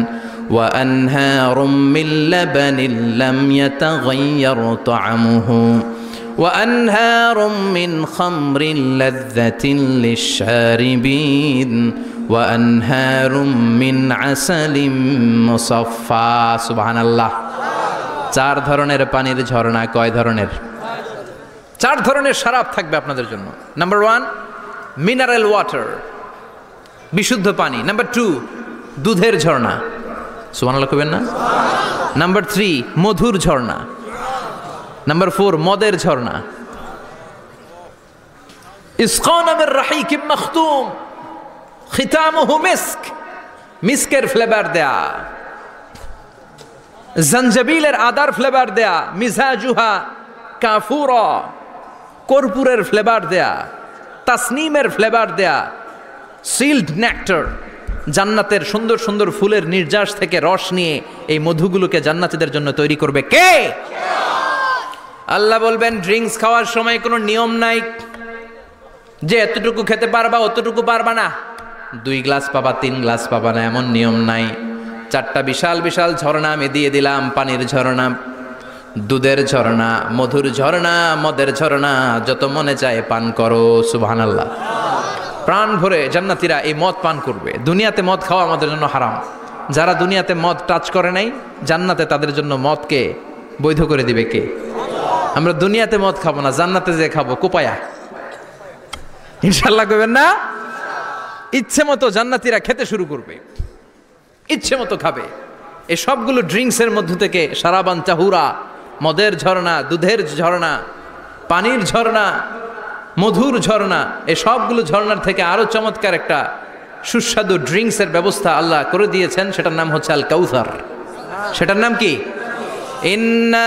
ওয়া আনহারুম মিন লাবানিন লাম ইয়াতাগায়্যার তা'আমুহু وأنهار من خمر لذة للشاربين وأنهار من عسل مصفى سبحان الله চার ধরনের পানির ঝর্ণা কয় ধরনের চার ধরনের শরাব থাকবে আপনাদের জন্য নাম্বার 1 মিনারেল ওয়াটার বিশুদ্ধ পানি নাম্বার 2 দুধের ঝর্ণা সুবহানাল্লাহ কইবেন না নাম্বার 3 মধুর ঝর্ণা নাম্বার 4 মদের ঝর্ণা ইসকানা মির রাহিকিম মখতুম খিতামুহু মিস্ক মিস্কের ফ্লেভার দেয়া জঞ্জাবিলের আদার ফ্লেভার দেয়া মিজাজুহা কাফুরা কর্পূরের ফ্লেভার দেয়া তাসনিমের ফ্লেভার দেয়া সিল্ড নেক্টার জান্নাতের সুন্দর সুন্দর ফুলের নির্যাস থেকে রস নিয়ে এই মধুগুলোকে জান্নাতীদের জন্য তৈরি করবে কে আল্লাহ বলবেন ড্রিঙ্কস খাওয়ার সময় কোনো নিয়ম নাই যে এতটুকু খেতে পারবা অতটুকু পারবা না 2 গ্লাস পাবা 3 গ্লাস পাবা না এমন নিয়ম নাই 4টা বিশাল বিশাল ঝর্ণা আমি দিয়ে দিলাম পানির ঝর্ণা দুধের ঝর্ণা মধুর ঝর্ণা মদের ঝর্ণা যত মনে চায় পান করো সুবহানাল্লাহ প্রাণ ভরে জান্নাতীরা এই মদ পান করবে দুনিয়াতে মদ খাওয়া আমাদের জন্য হারাম যারা দুনিয়াতে মদ টাচ করে নাই জান্নাতে তাদের জন্য মদকে বৈধ করে দিবে কে আমরা দুনিয়াতে মদ খাবো না জান্নাতে যে খাবো কোপায়া ইনশাআল্লাহ কইবেন না ইচ্ছে মতো জান্নাতীরা খেতে শুরু করবে ইচ্ছে মতো খাবে এই সবগুলো ড্রিঙ্কসের মধ্য থেকে শারাবান তাহুরা মদের ঝর্ণা দুধের ঝর্ণা পানির ঝর্ণা মধুর ঝর্ণা এই সবগুলো ঝর্ণার থেকে আরো চমৎকার একটা সুস্বাদু ড্রিঙ্কসের ব্যবস্থা আল্লাহ করে দিয়েছেন সেটার নাম হচ্ছে আল কাউসার সেটার নাম কি ইন্না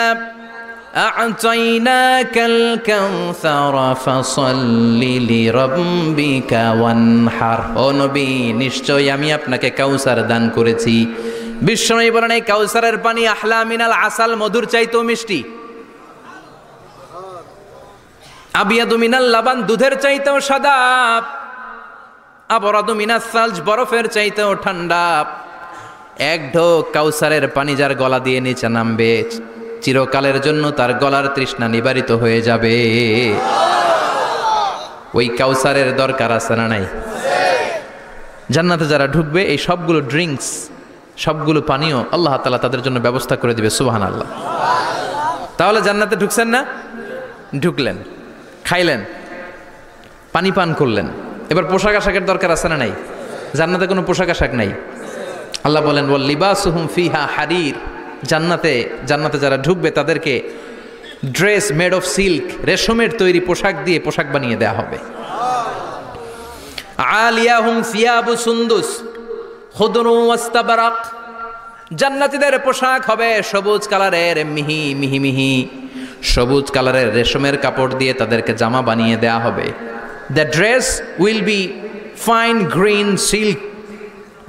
আ'তাইনাকাল কাউসার ফাসাল্লি লিরাব্বিকা ওয়ানহার ও নবী নিশ্চয়ই আমি আপনাকে কাউসার দান করেছি বিশ্বনবী বলেন এই কাউসারের পানি আহলা মিনাল আসাল মধুর চাইতেও মিষ্টি আবিয়াদু মিনাল লাবান দুধের চাইতেও সাদা আবরাদু মিনাস সালজ বরফের চাইতেও ঠান্ডা এক ঢোক কাউসারের পানি যার গলা দিয়ে নিচে নামবে চিরকালের জন্য তার গলার তৃষ্ণা নিবারিত হয়ে যাবে ওই কাউসারের দরকার আছে না নাই জান্নাতে যারা ঢুকবে এই সবগুলো ড্রিঙ্কস সবগুলো পানীয় আল্লাহ তাআলা তাদের জন্য ব্যবস্থা করে দিবে সুবহানাল্লাহ তাহলে জান্নাতে ঢুকছেন না ঢুকলেন খাইলেন পানি পান করলেন এবার পোশাক আশাকের দরকার আছে না নাই জান্নাতে কোনো পোশাক আশাক নাই আল্লাহ বলেন ওয়াল লিবাসুহুম ফিহা হারির জান্নাতে যারা ঢুকবে তাদেরকে ড্রেস মেড অফ সিল্ক রেশমের তৈরি পোশাক দিয়ে পোশাক বানিয়ে দেয়া হবে আলিয়াহুম সিয়াবু সুন্দুস খুদরু ওয়াস্তাবরাক জান্নাতীদের পোশাক হবে সবুজ কালারের মিহি মিহি মিহি সবুজ কালারের রেশমের কাপড় দিয়ে তাদেরকে জামা বানিয়ে দেয়া হবে the dress will be fine green silk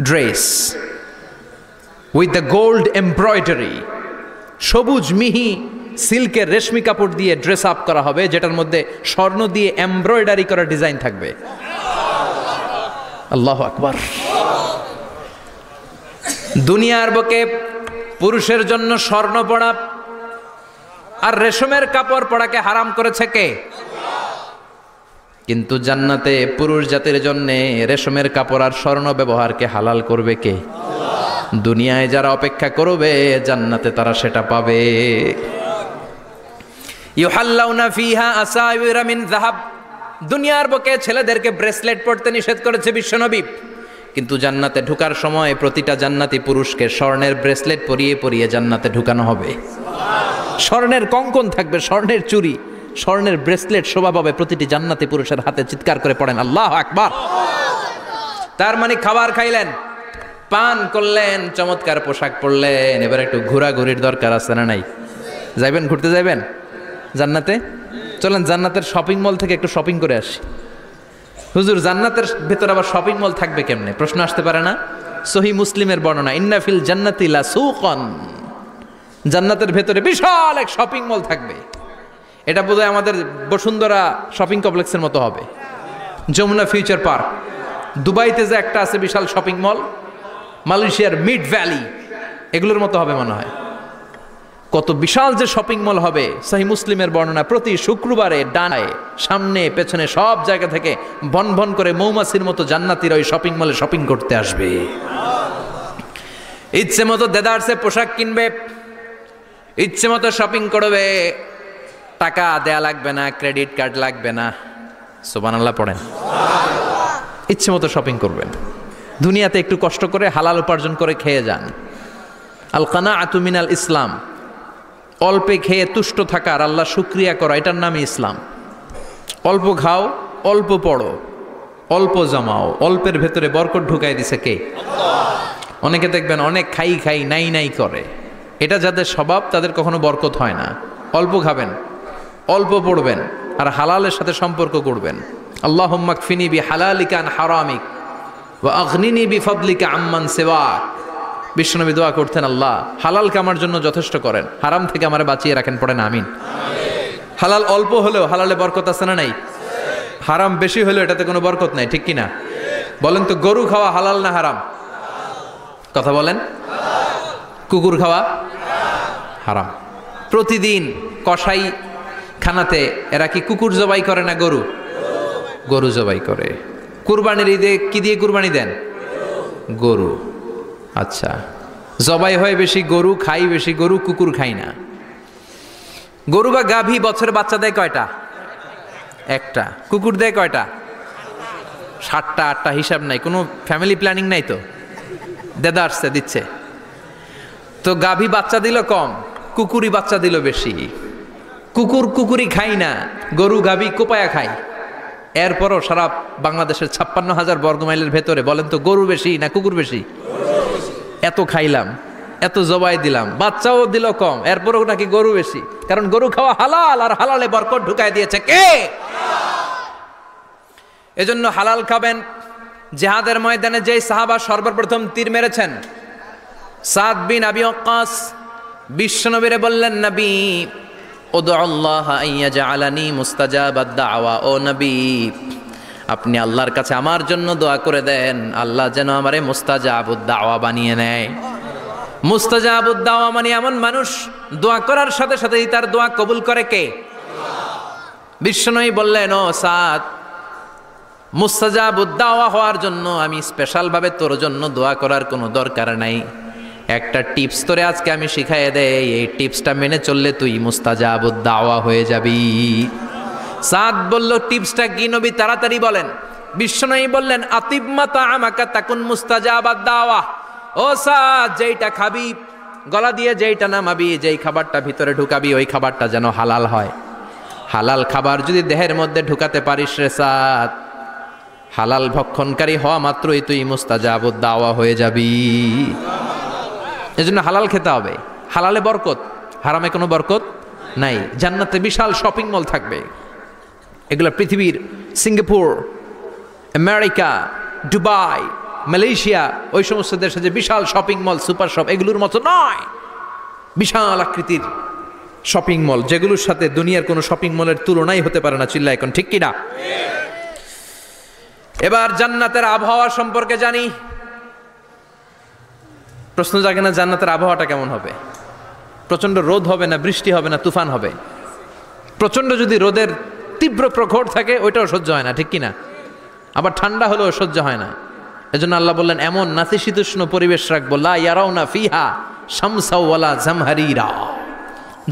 dress with the gold embroidery সবুজ মিহি সিল্কের রেশমি কাপড় দিয়ে ড্রেস আপ করা হবে যেটার মধ্যে স্বর্ণ দিয়ে এমব্রয়ডারি করা ডিজাইন থাকবে আল্লাহু আকবার দুনিয়ার বুকে পুরুষের জন্য স্বর্ণ পরা আর রেশমের কাপড় পরাকে হারাম করেছে কে কিন্তু জান্নাতে পুরুষ জাতির জন্য রেশমের কাপড় আর স্বর্ণ ব্যবহারকে হালাল করবে কে দুনিয়ায় যারা অপেক্ষা করবে জান্নাতে তারা সেটা পাবে ইউহাল্লাউনা ফিহা আসাওয়িরা মিন যাহাব দুনিয়ার বুকে ছেলেদেরকে ব্রেসলেট পরতে নিষেধ করেছে বিশ্বনবী কিন্তু জান্নাতে ঢোকার সময় প্রতিটা জান্নাতি পুরুষকে স্বর্ণের ব্রেসলেট পরিয়ে পরিয়ে জান্নাতে ঢুকানো হবে স্বর্ণের কঙ্কন থাকবে স্বর্ণের চুড়ি স্বর্ণের ব্রেসলেট শোভা পাবে প্রতিটি জান্নাতি পুরুষের হাতে চিৎকার করে পড়েন আল্লাহু আকবার তার মানে খাবার খাইলেন পান করলেন চমৎকার পোশাক পরলেন এবার একটু ঘোরাঘুরির দরকার আছে না নাই যাইবেন ঘুরতে যাইবেন জান্নাতে চলেন জান্নাতের শপিং মল থেকে একটু শপিং করে আসি হুজুর জান্নাতের ভেতর আবার শপিং মল থাকবে কেমনে প্রশ্ন আসতে পারে না সহিহ মুসলিমের বর্ণনা ইন্না ফিল জান্নাতি লা সুকান জান্নাতের ভেতরে বিশাল এক শপিং মল থাকবে এটা বোধহয় আমাদের বসুন্ধরা শপিং কমপ্লেক্সের মতো হবে, যমুনা ফিউচার পার্ক। দুবাইতে যে একটা আছে বিশাল শপিং মল, মালয়েশিয়ার মিড ভ্যালি, এগুলোর মতো হবে মনে হয়। কত বিশাল যে শপিং মল হবে। সহিহ মুসলিমের বর্ণনা, প্রতি শুক্রবারে ডানায় সামনে পেছনে সব জায়গা থেকে ভন ভন করে মৌমাছির মতো জান্নাতীরা ওই শপিং মলে শপিং করতে আসবে। ইচ্ছে মতো দেদারসে পোশাক কিনবে, ইচ্ছে মতো শপিং করবে, টাকা দেয়া লাগবে না, ক্রেডিট কার্ড লাগবে না। সুবহানাল্লাহ পড়েন। ইচ্ছে মতো শপিং করবেন। দুনিয়াতে একটু কষ্ট করে হালাল উপার্জন করে খেয়ে যান। আল কানাআতু মিনাল ইসলাম, অল্পে খেয়ে তুষ্ট থাকা আর আল্লাহ শুকরিয়া করা, এটার নামই ইসলাম। অল্প খাও, অল্প পড়ো, অল্প জমাও, অল্পের ভেতরে বরকত ঢুকাই দিছে কে? অনেকে দেখবেন অনেক খাই খাই নাই নাই করে, এটা যাদের স্বভাব তাদের কখনো বরকত হয় না। অল্প খাবেন, অল্প পড়বেন, আর হালালের সাথে সম্পর্ক করবেন। আল্লাহুম্মা কফিনি বিহালালিকা আন হারামিক ওয়া আগনিনি বিফাদলিকা আম্মান সিওয়াক। বিশ্বনবী দোয়া করতেন, আল্লাহ হালালকে আমার জন্য যথেষ্ট করেন, হারাম থেকে আমারে বাঁচিয়ে রাখেন। পড়েন আমিন। হালাল অল্প হলেও হালালে বরকত আছে না নাই? হারাম বেশি হলেও এটাতে কোনো বরকত নাই, ঠিক কিনা? বলেন তো, গরু খাওয়া হালাল না হারাম? কথা বলেন। কুকুর খাওয়া হারাম। প্রতিদিন কসাই খানাতে এরা কি কুকুর জবাই করে না গরু? গরু জবাই করে। কুরবানির ঈদে কি দিয়ে কুরবানি দেন? গরু। আচ্ছা, জবাই হয় বেশি গরু, খাই বেশি গরু, কুকুর খাই না। গরু বা গাভী বছরে বাচ্চা দেয় কয়টা? একটা। কুকুর দেয় কয়টা? 7টা 8টা, হিসাব নাই, কোনো ফ্যামিলি প্ল্যানিং নাই তো, দেদা আসছে দিচ্ছে। তো গাভী বাচ্চা দিল কম, কুকুরি বাচ্চা দিল বেশি। কুকুর কুকুরি খাই না, গরু গাভী কোপায়া খায়। এরপরও সারা বাংলাদেশের 56,000 বর্গমাইলের ভেতরে বলেন তো, গরু বেশি না কুকুর বেশি? এত খাইলাম, এত জবাই দিলাম, বাচ্চাও দিল কম, এরপরও নাকি গরু বেশি। কারণ গরু খাওয়া হালাল, আর হালালে বরকত ঢুকায় দিয়েছে কে? এজন্য হালাল খাবেন। জিহাদের ময়দানে যেই সাহাবা সর্বপ্রথম তীর মেরেছেন, সাদ বিন আবি ওয়াক্কাস, বিশ্বনবীরে বললেন, নবী উদু আল্লাহ আইয়াজআলানি মুস্তাজাবাদ দাওয়া। ও নবী, আপনি আল্লাহর কাছে আমার জন্য দোয়া করে দেন, আল্লাহ যেন আমারে মুস্তাজাবুদ দাওয়া বানিয়ে নেয়। মুস্তাজাবুদ দাওয়া মানে এমন মানুষ, দোয়া করার সাথে সাথেই তার দোয়া কবুল করে কে? বিশ্বনবী বললেন, ও সাদ, মুস্তাজাবুদ দাওয়া হওয়ার জন্য আমি স্পেশাল ভাবে তোর জন্য দোয়া করার কোনো দরকার নাই। একটা টিপস তোরে আজকে আমি শিখাই দেই, এই টিপসটা মেনে চললে তুই মুস্তাজাবুদ দাওয়া হয়ে যাবি। সাদ বলল, টিপসটা কি নবী? তাড়াতাড়ি বলেন। বিশ্বনবী বললেন, আতিব মাতা আমাকা তাকুন মুস্তাজাবাদ দাওয়া। ও সাদ, যেইটা খাবি, গলা দিয়ে যেইটা নামাবি, যেই খাবারটা ভিতরে ঢুকাবি, ওই খাবারটা যেন হালাল হয়। হালাল খাবার যদি দেহের মধ্যে ঢুকাতে পারিস রে সাদ, হালাল ভক্ষণকারী হওয়া মাত্রই তুই মুস্তাজাবুদ দাওয়া হয়ে যাবি। এজন্য হালাল খেতে হবে। হালালে বরকত, হারামে কোনো বরকত নাই। জান্নাতে বিশাল শপিং মল থাকবে, এগুলো পৃথিবীর সিঙ্গাপুর, আমেরিকা, দুবাই, মালয়েশিয়া, ওই সমস্ত দেশে যে বিশাল শপিং মল, সুপার শপ, এগুলোর মতো নয়। বিশাল আকৃতির শপিং মল, যেগুলোর সাথে দুনিয়ার কোনো শপিং মলের তুলনাই হতে পারে না। চিল্লা এখন ঠিক কিনা? এবার জান্নাতের আবহাওয়া সম্পর্কে জানি। প্রশ্ন জাগে না, জান্নাতের আবহাওয়াটা কেমন হবে? প্রচন্ড রোদ হবে না বৃষ্টি হবে না তুফান হবে? প্রচন্ড যদি রোদের তীব্র প্রখর থাকে ওইটাও সহ্য হয় না, ঠিক কিনা? আবার ঠান্ডা হলেও সহ্য হয় না। এজন্য আল্লাহ বললেন, এমন নাতিশীতোষ্ণ পরিবেশ রাখবো, লা ইয়ারাউনা ফিহা শামসা ওয়ালা জামহারিরা।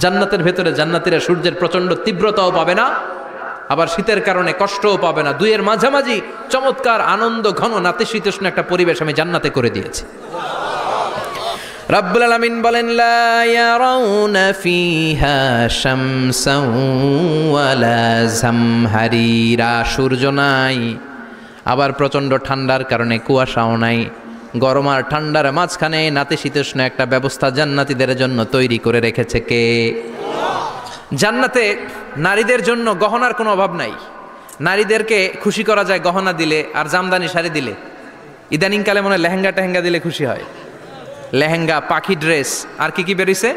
জান্নাতের ভেতরে জান্নাতীরা সূর্যের প্রচন্ড তীব্রতাও পাবে না, আবার শীতের কারণে কষ্টও পাবে না। দুইয়ের মাঝামাঝি চমৎকার আনন্দ ঘন নাতিশীতোষ্ণ একটা পরিবেশ আমি জান্নাতে করে দিয়েছি। রাব্বুল আলামিন বলেন, লা ইয়ারাউনা ফিহা শামসাও ওয়ালা জামহারিরা। সূর্য নাই, আবার প্রচণ্ড ঠান্ডার কারণে কুয়াশাও নাই। গরম আর ঠান্ডার মাঝখানে নাতিশীতোষ্ণ একটা ব্যবস্থা জান্নাতীদের জন্য তৈরি করে রেখেছে কে? জান্নাতে নারীদের জন্য গহনার কোনো অভাব নাই। নারীদেরকে খুশি করা যায় গহনা দিলে আর জামদানি শাড়ি দিলে। ইদানিংকালে মনে হয় লেহেঙ্গা টেহেঙ্গা দিলে খুশি হয়। লেহেঙ্গা, পাখি ড্রেস, আর কি কি বেরিয়েছে,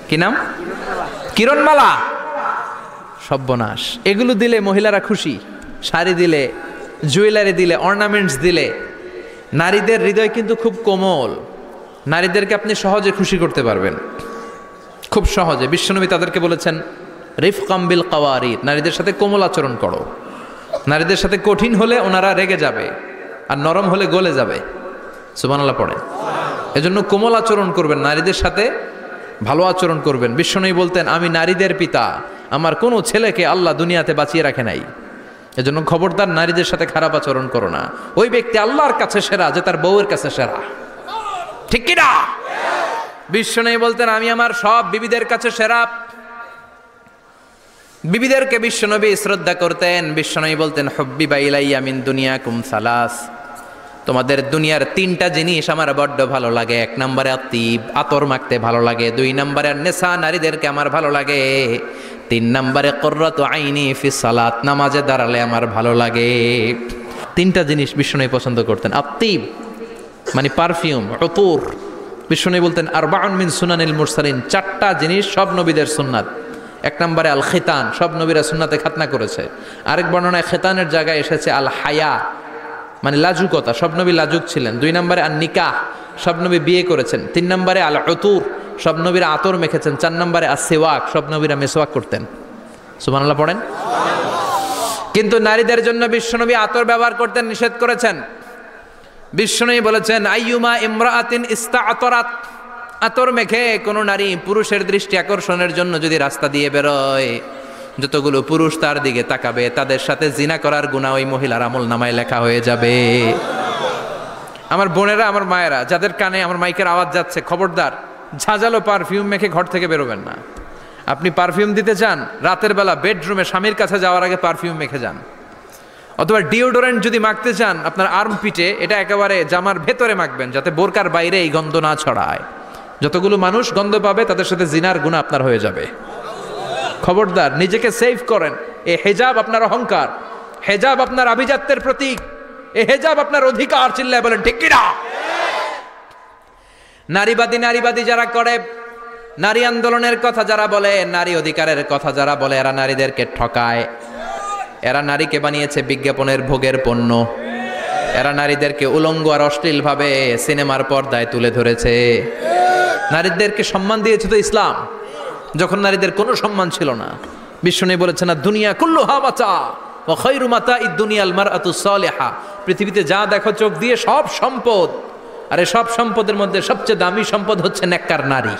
কি নাম? কিরণমালা, সর্বনাশ। এগুলো দিলে মহিলারা খুশি, শাড়ি দিলে, জুয়েলারি দিলে, অর্নামেন্টস দিলে। নারীদের হৃদয় কিন্তু খুব কোমল, নারীদেরকে আপনি সহজে খুশি করতে পারবেন, খুব সহজে। বিশ্বনবী তাদেরকে বলেছেন রিফকাম বিল কাওয়ারিদ, নারীদের সাথে কোমল আচরণ করো। নারীদের সাথে কঠিন হলে ওনারা রেগে যাবে, আর নরম হলে গলে যাবে। সুবহানাল্লাহ পড়ে। এজন্য কোমল আচরণ করবেন, নারীদের সাথে ভালো আচরণ করবেন। বিশ্বনবী বলতেন আমি নারীদের পিতা, আমার কোনো ছেলেকে আল্লাহ দুনিয়াতে বাঁচিয়ে রাখে নাই। এজন্য খবরদার নারীদের সাথে খারাপ আচরণ করো না। ওই ব্যক্তি আল্লাহর কাছে সেরা যে তার বউয়ের কাছে সেরা, ঠিক কি না? বিশ্বনবী বলতেন আমি আমার সব বিবিদের কাছে সেরা। বিবিদেরকে বিশ্বনবী শ্রদ্ধা করতেন। বিশ্বনবী বলতেন হুব্বিবা ইলাইয়া মিন দুনিয়াকুম সালাস, তোমাদের দুনিয়ার তিনটা জিনিস আমার বড্ড ভালো লাগে। এক নম্বরে আতিব, আতর মাখতে ভালো লাগে। দুই নম্বরে নেশা, নারীদেরকে আমার ভালো লাগে। তিন নম্বরে কুররাতু আইনি ফি সালাত, নামাজে দাঁড়ালে আমার ভালো লাগে। তিনটা জিনিস বিশ্বনবী পছন্দ করতেন। আতিব মানে পারফিউম, উতুর। বিশ্বনবী বলতেন আরবাউন মিন সুনানিল মুরসালিন, চারটা জিনিস সব নবীদের সুন্নাত। এক নম্বরে আল খিতান, সব নবীরা সুন্নাতে খাতনা করেছে। আরেক বর্ণনায় খিতানের জায়গায় এসেছে আল হায়া মানে লাজুকতা, সব নবী লাজুক ছিলেন। দুই নম্বরে আল নিকাহ, সব নবী বিয়ে করেছেন। তিন নম্বরে আল উতুর, সব নবীরা আতর মেখেছেন। চার নম্বরে আস সিওয়াক, সব নবীরা মেসওয়াক করতেন। সুবহানাল্লাহ পড়েন। কিন্তু নারীদের জন্য বিশ্বনবী আতর ব্যবহার করতে নিষেধ করেছেন। বিশ্বনবী বলেছেন আইয়ুমা ইমরাআতিন ইস্তাআতরাত, আতর মেখে কোনো নারী পুরুষের দৃষ্টি আকর্ষণের জন্য যদি রাস্তা দিয়ে বেরোয়, যতগুলো পুরুষ তার দিকে তাকাবে তাদের সাথে জিনা করার গুনাহ ওই মহিলার আমল নামায় লেখা হয়ে যাবে। আমার বোনেরা, আমার মায়েরা, যাদের কানে আমার মাইকের আওয়াজ যাচ্ছে, খবরদার ঝাঁঝালো পারফিউম মেখে ঘর থেকে বেরোবেন না। আপনি পারফিউম দিতে চান, রাতের বেলা বেডরুমে স্বামীর কাছে যাওয়ার আগে পারফিউম মেখে যান। অথবা ডিওডোরেন্ট যদি মাখতে চান আপনার আর্ম পিটে, এটা একেবারে জামার ভেতরে মাখবেন যাতে বোরকার বাইরে এই গন্ধ না ছড়ায়। যতগুলো মানুষ গন্ধ পাবে তাদের সাথে জিনার গুনাহ আপনার হয়ে যাবে। খবরদার নিজেকে সেভ করেন। এই হেজাব আপনার অহংকার, হেজাব আপনার আভিজাত্যের প্রতীক, এই হেজাব আপনার অধিকার। চিল্লায় বলেন ঠিক কিনা? নারীবাদী যারা করে, নারী আন্দোলনের কথা যারা বলে, নারী অধিকারের কথা যারা বলে, এরা নারীদেরকে ঠকায়। এরা নারীকে বানিয়েছে বিজ্ঞাপনের ভোগের পণ্য। এরা নারীদেরকে উলঙ্গ আর অশ্লীল ভাবে সিনেমার পর্দায় তুলে ধরেছে। নারীদেরকে সম্মান দিয়েছে তো ইসলাম, যখন নারীদের কোনো সম্মান ছিল না। বিশ্বনবী বলেছেন না দুনিয়া কুল্লুহা মাতা ওয়া খায়রু মাতাইদ দুনিয়াল মারআতুস সালিহা, পৃথিবীতে যা দেখো চোখ দিয়ে সব সম্পদ, আর এই সব সম্পদের মধ্যে সবচেয়ে দামি সম্পদ হচ্ছে নেককার নারী।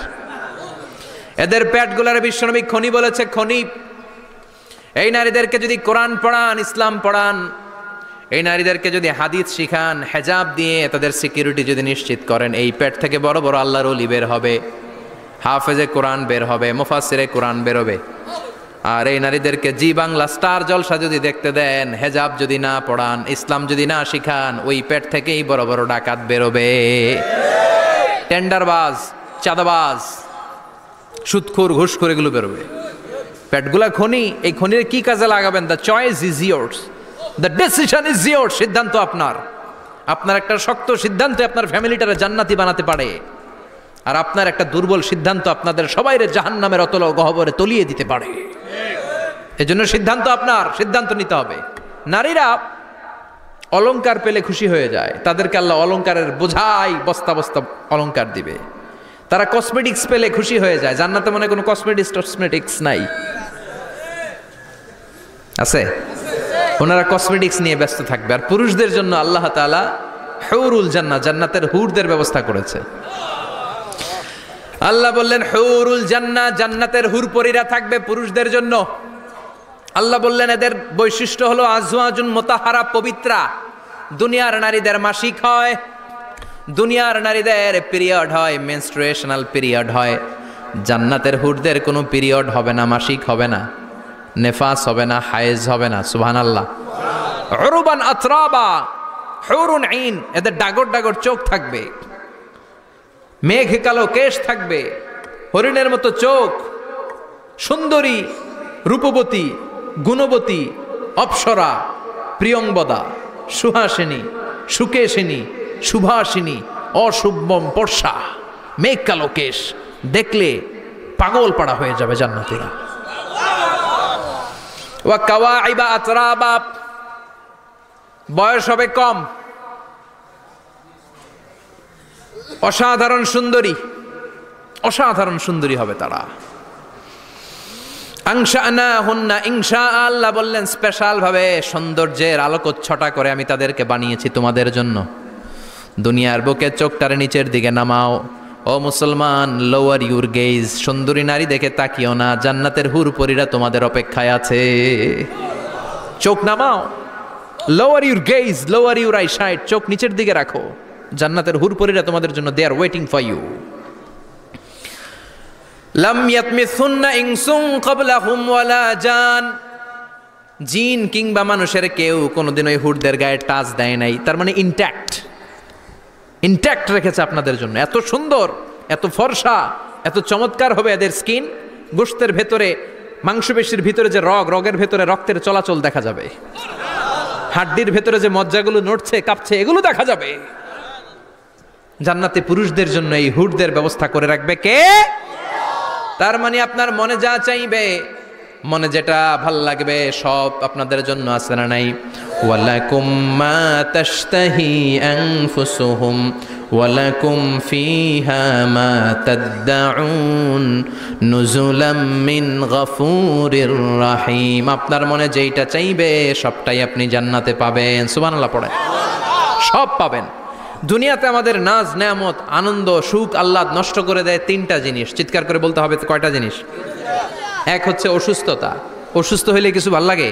এদের পেটগুলার বিশ্বনবী খনি বলেছে, খনি। এই নারীদেরকে যদি কোরআন পড়ান, ইসলাম পড়ান, এই নারীদেরকে যদি হাদিস শিখান, হেজাব দিয়ে তাদের সিকিউরিটি যদি নিশ্চিত করেন, এই পেট থেকে বড় বড় আল্লাহর ওলি বের হবে, হাফেজে কোরআন বের হবে, মুফাসসিরে কোরআন বের হবে। আর এই নারীদেরকে জি বাংলা স্টার জলসা যদি দেখতে দেন, হেজাব যদি না পড়ান, ইসলাম যদি না শিখান, ওই পেট থেকেই বড় বড় ডাকাত বেরোবে, টেন্ডারবাজ, চাঁদাবাজ, সুদখোর, ঘুষখোর, এগুলো বেরোবে। পেটগুলা খনি, এই খনির কি কাজে লাগাবেন? The choice is years, the decision is years. সিদ্ধান্ত আপনার। আপনার একটা শক্ত সিদ্ধান্ত আপনার ফ্যামিলিটারে জান্নাতি বানাতে পারে, আর আপনার একটা দুর্বল সিদ্ধান্ত আপনাদের সবাইরে জাহান্নামের অতল গহ্বরে তলিয়ে দিতে পারে। এজন্য সিদ্ধান্ত আপনার, সিদ্ধান্ত নিতে হবে। নারীরা অলংকার পেলে খুশি হয়ে যায়, তাদেরকে আল্লাহ অলংকারের বোঝাই বস্তা বস্তা অলংকার দিবে। তারা কসমেটিক্স পেলে খুশি হয়ে যায়। জান্নাতে মনে কোনো কসমেটিক্স নাই, আছে? ওনারা কসমেটিক্স নিয়ে ব্যস্ত থাকবে। আর পুরুষদের জন্য আল্লাহ তাআলা হুরুল জান্নাহ, জান্নাতের হুরদের ব্যবস্থা করেছে। আল্লাহ বললেন হুরুল জান্নাহ, জান্নাতের হুরপরীরা থাকবে পুরুষদের জন্য। আল্লাহ বললেন এদের বৈশিষ্ট্য হলো আজওয়াজুন মুতাহহারা, পবিত্রা। দুনিয়ার নারীদের মাসিক হয়, দুনিয়ার নারীদের পিরিয়ড হয়, মেনস্ট্রুয়েশনাল পিরিয়ড হয়। জান্নাতের হুরদের কোনো পিরিয়ড হবে না, মাসিক হবে না, নেফাস হবে না, হায়েজ হবে না। সুবহানাল্লাহ। উরুবান আতরাবা, হুরুন আইন, এদের ডাগর ডাগর চোখ থাকবে, মেঘ কালো কেশ থাকবে, হরিণের মতো চোখ, সুন্দরী, রূপবতী, গুণবতী, অপ্সরা, প্রিয়ংবদা, সুহাসিনী, সুকেশিনী, সুভাষিনী, অশুভম পর্ষা, মেঘ কালো কেশ, দেখলে পাগল পাড়া হয়ে যাবে জান্নাতীরা। ওয়া কাওয়াইবা আতরাবা, বয়স হবে কম, অসাধারণ সুন্দরী, অসাধারণ সুন্দরী হবে তারা। আনশানাহুন্না ইনশা, আল্লাহ বললেন স্পেশাল ভাবে সৌন্দর্যের আলোকচ্ছটা করে আমি তাদেরকে বানিয়েছি তোমাদের জন্য। দুনিয়ার বুকে চোখটারে নিচের দিকে নামাও, ও মুসলমান, লোয়ার ইউর গেজ, সুন্দরী নারী দেখে তাকিও না, জান্নাতের হুরপরীরা তোমাদের অপেক্ষায় আছে। চোখ নামাও, lower your gauge, lower your I side, চোখ নিচের দিকে রাখো, জান্নাতের হুরপরীরা তোমাদের জন্য দে আর ওয়েটিং ফর ইউ। লাম ইয়াতমিসুন্না ইনসুন ক্বাবলাহুম ওয়ালা জান, জিন কিংবা মানুষের কেউ কোনোদিন ওই হুরদের গায়ে টাচ দেয় নাই, তার মানে ইনট্যাক্ট, ইনট্যাক্ট রেখেছে আপনাদের জন্য। এত সুন্দর, এত ফর্সা, এত চমৎকার হবে এদের স্কিন, গোশতের ভেতরে, মাংসপেশির ভিতরে যে রগ, রগের ভেতরে রক্তের চলাচল দেখা যাবে, হাড্ডির ভেতরে যে মজ্জাগুলো নড়ছে কাঁপছে এগুলো দেখা যাবে। জান্নাতে পুরুষদের জন্য এই হুরদের ব্যবস্থা করে রাখবে কে? তার মানে আপনার মনে যা চাইবে, মনে যেটা ভাল লাগবে সব আপনাদের জন্য আছে না নাই? ওয়ালাকুম মা তাশতাহি আনফুসুহুম ওয়ালাকুম ফিহা মা তাদউন নুজুলাম মিন গফুরির রহিম, আপনার মনে যেইটা চাইবে সবটাই আপনি জান্নাতে পাবেন। সুবহানাল্লাহ পড়েন, সব পাবেন। দুনিয়াতে আমাদের নাজ নেয়ামত, আনন্দ, সুখ, আহ্লাদ নষ্ট করে দেয় তিনটা জিনিস। চিৎকার করে বলতে হবে কয়টা জিনিস? এক হচ্ছে অসুস্থতা। অসুস্থ হইলে কিছু ভাল লাগে?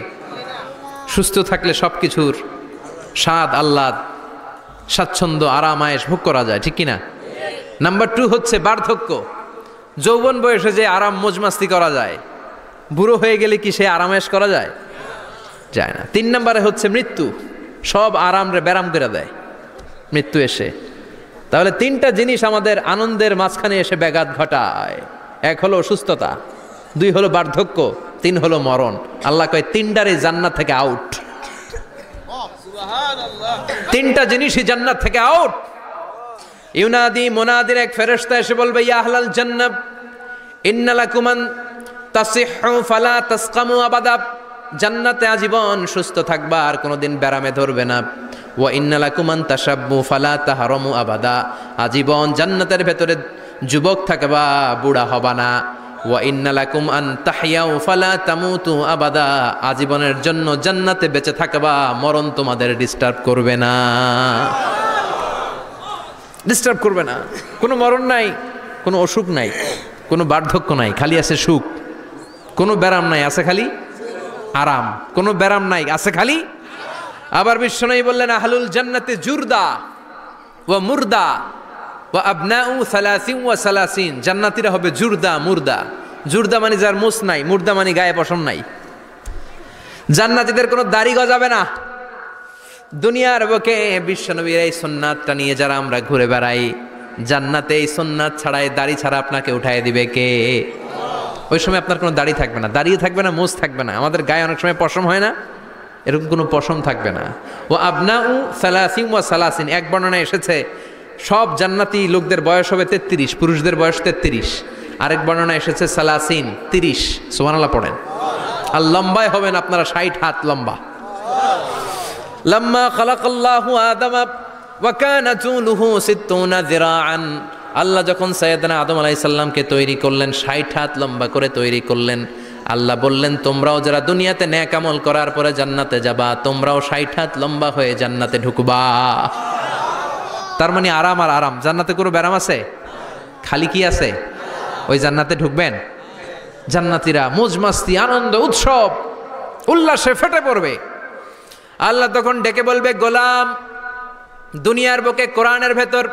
সুস্থ থাকলে সব কিছুর স্বাদ, আহ্লাদ, স্বাচ্ছন্দ্য, আরাম, আয়েশ ভোগ করা যায়, ঠিক কিনা? নাম্বার 2 হচ্ছে বার্ধক্য। যৌবন বয়সে যে আরাম মজমাস্তি করা যায়, বুড়ো হয়ে গেলে কি সে আরাম আয়েশ করা যায়? যায় না। 3 নম্বরে হচ্ছে মৃত্যু, সব আরাম রে ব্যারাম করে দেয় মৃত্যু এসে। তাহলে 3টা জিনিস আমাদের আনন্দের মাঝখানে এসে ব্যাঘাত ঘটায়। 1 হলো অসুস্থতা, 2 হলো বার্ধক্য, 3 হলো মরণ। আল্লাহ কয় 3টারই জান্নাত থেকে আউট। 3টা জিনিসই জান্নাত থেকে আউট। ইউনাদি, মুনাদির এক ফেরেশতা এসে বলবে, ইয়া আহলাল জান্নাত ইন্না লাকুম আন তাসিহু ফালা তাসকামু আবাদা, জান্নাতে আজীবন সুস্থ থাকবা, আর কোনোদিন ব্যারামে ধরবে না। ওয়া ইন্না লাকুম আন তাশাব্বু ফালা তাহরামু আবাদা, আজীবন জান্নাতের ভেতরে যুবক থাকবা, বুড়া হবা না। ওয়া ইন্না লাকুম আন তাহইয়াউ ফালা তামুতু আবাদা, আজীবনের জন্য জান্নাতে বেঁচে থাকবা, মরণ তোমাদের ডিস্টার্ব করবে না, ডিস্টার্ব করবে না। কোনো মরণ নাই, কোনো অসুখ নাই, কোনো বার্ধক্য নাই, খালি আছে সুখ। কোনো ব্যারাম নাই, আছে খালি আরাম। কোনো ব্যারাম নাই, আছে খালি। আবার বিশ্বনবী বললেন, আহলুল জান্নাতে জুরদা ওয়া মুরদা ওয়া আবনাউ 30 ওয়া 30, জান্নাতীরা হবে জুরদা, মুরদা। জুরদা মানে যার মুছ নাই, মুরদা মানে গায়ে পশম নাই। জান্নাতীদের কোনো দাড়ি গজাবে না। দুনিয়ার বুকে বিশ্বনবীর এই সুন্নাতটা নিয়ে যারা আমরা ঘুরে বেড়াই, জান্নাতে এই সুন্নাত ছাড়াই, দাড়ি ছাড়া আপনাকে উঠায় দিবে কে? ওই সময় আপনার কোনো দাড়ি থাকবে না, দাড়িয়ে থাকবে না, মুছ থাকবে না। আমাদের গায়ে অনেক সময় পশম হয় না, এরকম কোনো পশম থাকবে না। ও আবনাউ 30 ওয়া 30, এক বর্ণনায় এসেছে সব জান্নাতি লোকদের বয়স হবে 33, পুরুষদের বয়স 33। আরেক বর্ণনায় এসেছে 30। সুবহানাল্লাহ পড়েন। আর লম্বায় হবেন আপনারা 60 হাত লম্বা। লাম্মা খালাকাল্লাহু আদামা ওয়া কানা তুলুহু 60 যিরাআন, আল্লাহ যখন সাইয়েদনা আদম আলাইহিস সালামকে তৈরি করলেন, 60 হাত লম্বা করে তৈরি করলেন। আল্লাহ বললেন, তোমরাও যারা দুনিয়াতে নেক আমল করার পরে জান্নাতে যাবা, তোমরাও 60 হাত লম্বা হয়ে জান্নাতে ঢুকবা। তার মানে আরাম আর আরাম। জান্নাতে কোনো ব্যারাম আছে? খালি কি আছে? ওই জান্নাতে ঢুকবেন, জান্নাতীরা মজমাস্তি, আনন্দ, উৎসব, উল্লাসে ফেটে পড়বে। আল্লাহ তখন ডেকে বলবে, গোলাম, দুনিয়ার বুকে কোরআনের ভেতর,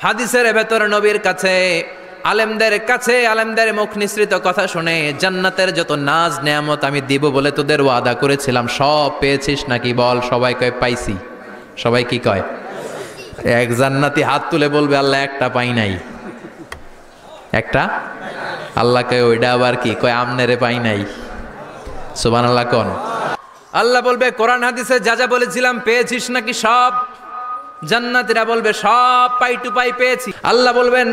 হাদিসের ভেতর, নবীর কাছে, আলেমদের কাছে, আলেমদের মুখ নিঃসৃত কথা শুনে জান্নাতের যত নাজ নেয়ামত আমি দিব বলে তোদের ওয়াদা করেছিলাম, সব পেয়েছিস নাকি বল? সবাই কয় পাইছি। সবাই কি কয়? এক জান্নাতি হাত তুলে বলবে, আল্লাহ একটা পাই নাই। একটা? আল্লাহ কয় ওইটা আবার কি? কয় আমনেরে পাই নাই। সুবহানাল্লাহ কোন? আল্লাহ বলবে, কোরআন হাদিসে যা যা বলেছিলাম পেয়েছিস নাকি সব? জান্নাতীরা বলবে সব পাই টু পাই পেয়েছি। আল্লাহ বলবেন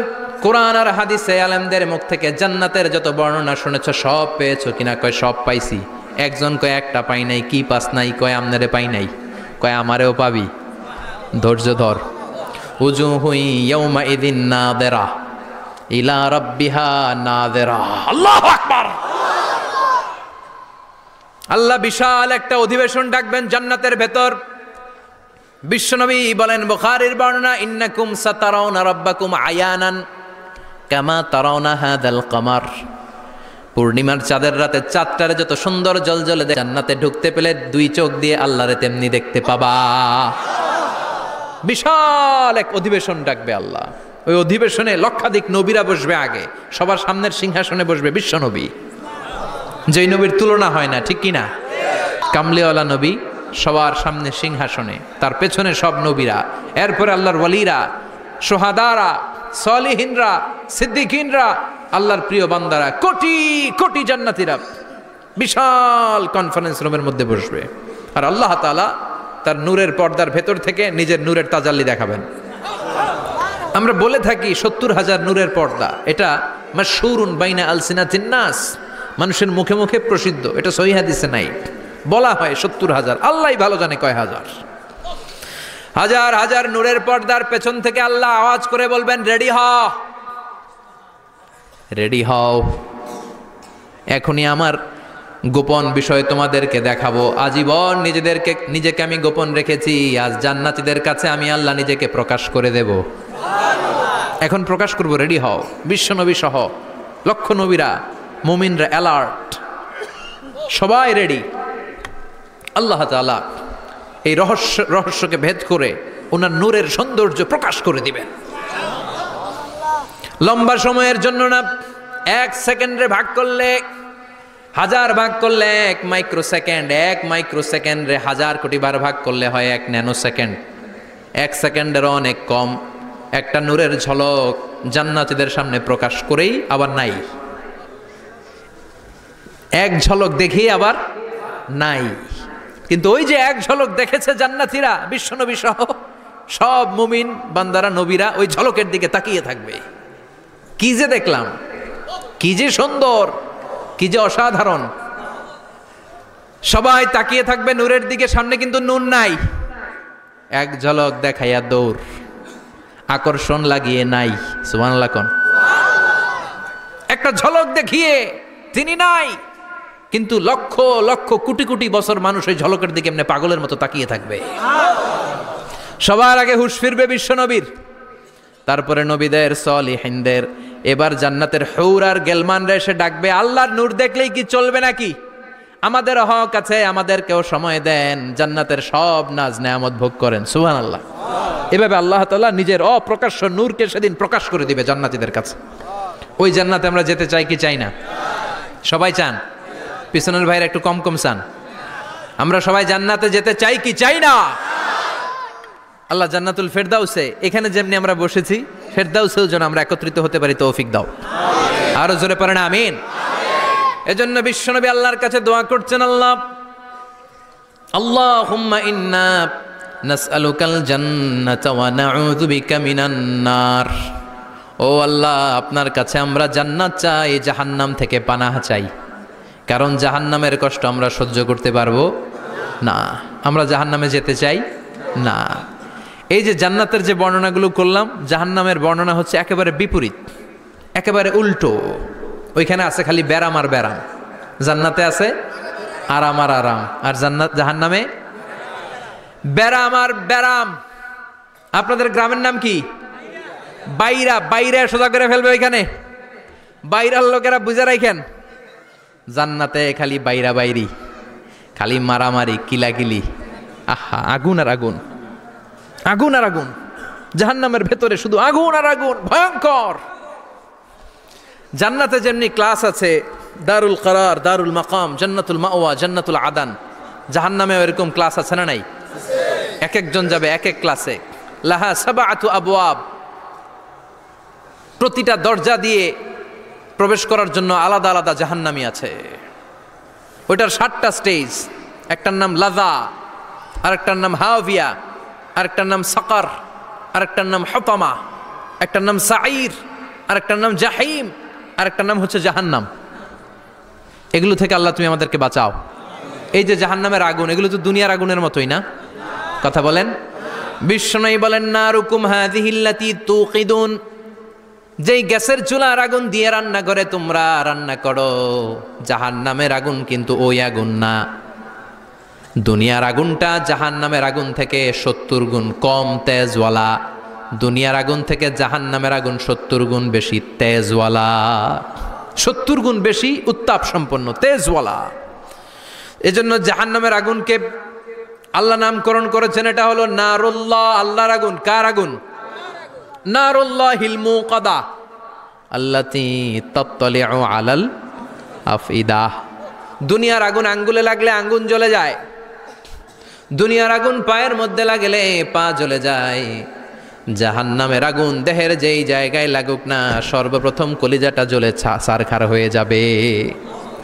কোরআন আর হাদিসে আলেমদের মুখ থেকে জান্নাতের যত বর্ণনা শুনেছ সব পেয়েছো কিনা? কয় সব পাইছি। একজন কয় একটা পাই নাই। কি পাস নাই? কয় আমনারে পাই নাই। কয় আমারেও পাবি, ধৈর্য ধর। উজুহু ইয়াউমা ইদিন নাযিরা ইলা রাব্বিহা নাযিরা। আল্লাহু আকবার। আল্লাহ বিশাল একটা অধিবেশন ডাকবেন জান্নাতের ভেতর। বিশ্বনবী বলেন, বুখারীর বর্ণনা, ইন্নাকুম সাতারাউনা রাব্বাকুম আয়ানান কামা তারাউনা হাদাল কমার। পূর্ণিমার চাঁদের রাতে চাঁদটারে যত সুন্দর জ্বলজ্বলে জান্নাতে ঢুকতে পেলে দুই চোখ দিয়ে আল্লাহরে তেমনি দেখতে পাবা। বিশাল এক অধিবেশন ডাকবে আল্লাহ। ওই অধিবেশনে লক্ষাধিক নবীরা বসবে। আগে সবার সামনের সিংহাসনে বসবে বিশ্বনবী, যেই নবীর তুলনা হয় না, ঠিক কিনা? কামলিওয়ালা নবী সবার সামনে সিংহাসনে, তার পেছনে সব নবীরা, এরপরে আল্লাহর ওয়ালিরা, সোহাদারা, সলিহিনরা, সিদ্দিকিনরা, আল্লাহর প্রিয় বান্দারা, কোটি কোটি জান্নাতীরা বিশাল কনফারেন্স রুমের মধ্যে বসবে। আর আল্লাহ তাআলা তার নূরের পর্দার ভেতর থেকে নিজের নূরের তাজাল্লি দেখাবেন। আমরা বলে থাকি 70,000 নূরের পর্দা। এটা মাশহুরুন বাইনা আলসিনাতিন নাস, মানুষের মুখে মুখে প্রসিদ্ধ। এটা সহিহ হাদিসে নাই। বলা হয় 70,000, আল্লাহই ভালো জানে কয় হাজার। হাজার হাজার নূরের পর্দার পেছন থেকে আল্লাহ আওয়াজ করে বলবেন, রেডি হও, রেডি হও, এখনই আমার গোপন বিষয় তোমাদেরকে দেখাবো। আজীবন নিজেকে আমি গোপন রেখেছি, আজ জান্নাতীদের কাছে আমি আল্লাহ নিজেকে প্রকাশ করে দেব। এখন প্রকাশ করব, রেডি হও। বিশ্বনবী সহ লক্ষ নবীরা, মুমিনরা অ্যালার্ট, সবাই রেডি। আল্লাহ তাআলা এই রহস্যকে ভেদ করে ওনার নূরের সৌন্দর্য প্রকাশ করে দিবেন। লম্বা সময়ের জন্য না, 1 সেকেন্ডে ভাগ করলে, 1000 ভাগ করলে 1 মাইক্রোসেকেন্ড, 1 মাইক্রোসেকেন্ডে 1000 কোটি বার ভাগ করলে হয় 1 ন্যানো সেকেন্ড। 1 সেকেন্ডেরও অনেক কম একটা নূরের ঝলক জান্নাতীদের সামনে প্রকাশ করেই আবার নাই। এক ঝলক দেখিয়ে আবার নাই। কিন্তু ওই যে এক ঝলক দেখেছে জান্নাতীরা, বিশ্বনবী সহ সব মুমিন বান্দারা, নবীরা ওই ঝলকের দিকে তাকিয়ে থাকবে। কি যে দেখলাম, কি যে সুন্দর, কি যে অসাধারণ। সবাই তাকিয়ে থাকবে নূরের দিকে, সামনে কিন্তু নূর নাই। এক ঝলক দেখাইয়া দৌড়, আকর্ষণ লাগিয়ে নাই। সুবহানাল্লাহ কোন? একটা ঝলক দেখিয়ে তিনি নাই, কিন্তু লক্ষ লক্ষ কোটি কোটি বছর মানুষ ওই ঝলকের দিকে এমনি পাগলের মতো তাকিয়ে থাকবে। সবার আগে হুঁশ ফিরবে বিশ্বনবীর, তারপরে নবীদের, সলিহিনদের। এবার জান্নাতের হুর আর গেলমানরা এসে ডাকবে, আল্লাহর নূর দেখলেই কি চলবে নাকি? আমাদের হক আছে, আমাদেরকেও সময় দেন, জান্নাতের সব নাজ নেয়ামত ভোগ করেন। সুবহানাল্লাহ। এভাবে আল্লাহ তাআলা নিজের অপ্রকাশ্য নূরকে সেদিন প্রকাশ করে দিবে জান্নাতীদের কাছে। ওই জান্নাতে আমরা যেতে চাই কি চাই না? সবাই চান? পিছনের ভাইরা একটু কম কম চান। আমরা সবাই জান্নাতে যেতে চাই কি চাই না? আল্লাহ জান্নাতুল ফেরদাউসে, এখানে যেমনি আমরা বসেছি, ফেরদাউসেও যেন আমরা একত্রিত হতে পারি, তৌফিক দাও। আরো জোরে পড়েন আমিন। এজন্য বিশ্বনবী আল্লাহর কাছে দোয়া করছেন, আল্লাহুম্মা ইন্না নাসআলুকাল জান্নাতা ওয়া নাউযু বিকা মিনান নার। ও আল্লাহ, আপনার কাছে আমরা জান্নাত চাই, জাহান্নাম থেকে পানাহ চাই। কারণ জাহান্নামের কষ্ট আমরা সহ্য করতে পারবো না, আমরা জাহান্নামে যেতে চাই না। এই যে জান্নাতের যে বর্ণনাগুলো করলাম, জাহান্নামের বর্ণনা হচ্ছে একেবারে বিপরীত, একেবারে উল্টো। ওইখানে আছে খালি ব্যারাম আর ব্যারাম, জান্নাতে আছে আরাম আর আরাম। আর জাহান্নামে ব্যারাম আর ব্যারাম। আপনাদের গ্রামের নাম কি? বাইরা। বাইরে সোজা করে ফেলবে ওইখানে, বাইরার লোকেরা বুঝে রাখেন। জান্নাতে খালি বাইরা বাইরি, খালি মারামারি, কিলাকিলি, আহা, আগুন আর আগুন, আগুন আর আগুন। জাহান্নামের ভেতরে শুধু আগুন আর আগুন, ভয়ঙ্কর। জান্নাতে যেমনি ক্লাস আছে, দারুল করার, দারুল মাকাম, জান্নাতুল মাওয়া, জান্নাতুল আদান, জাহান্নামেও এরকম ক্লাস আছে না নাই? এক একজন যাবে এক এক ক্লাসে। লাহা সাবআতু আবওয়াব, প্রতিটা দরজা দিয়ে প্রবেশ করার জন্য আলাদা আলাদা জাহান্নামী আছে। ওইটার 7টা স্টেজ। একটার নাম লাযা, আরেকটার নাম হাওভিয়া, আরেকটার নাম সাকার, আরেকটার নাম হতামা, একটার নাম সাঈর, আরেকটার নাম জাহিম, আরেকটার নাম হচ্ছে জাহান্নাম। এগুলো থেকে আল্লাহ তুমি আমাদেরকে বাঁচাও। এই যে জাহান্নামের আগুন, এগুলো তো দুনিয়ার আগুনের মতোই না? কথা বলেন। বিশ্বনবী বলেন নারুকুম হাযিহিল্লাতী তুকিদুন, যেই গ্যাসের চুলার আগুন দিয়ে রান্না করে তোমরা রান্না করো, জাহান্নামের আগুন কিন্তু ওই আগুন না। দুনিয়ার আগুনটা জাহান্নামের আগুন থেকে 70 গুণ কম তেজওয়ালা। দুনিয়ার আগুন থেকে জাহান্নামের আগুন 70 গুণ বেশি তেজওয়ালা, 70 গুণ বেশি উত্তাপ সম্পন্ন তেজওয়ালা। এজন্য জাহান্নামের আগুনকে আল্লাহ নামকরণ করেছেন, এটা হলো নারুল্লাহ, আল্লাহর আগুন। কার আগুন? নারুল্লাহিল মুকাদা আল্লাতী তাত্তালিউ আলাল আফইদা। দুনিয়ার আগুন আঙ্গুলে লাগলে আঙ্গুল জ্বলে যায়, দুনিয়ার আগুন পায়ের মধ্যে লাগলে পা জ্বলে যায়। জাহান্নামের আগুন দেহের যেই জায়গায় লাগুক না, সর্বপ্রথম কলিজাটা জ্বলে ছারখার হয়ে যাবে।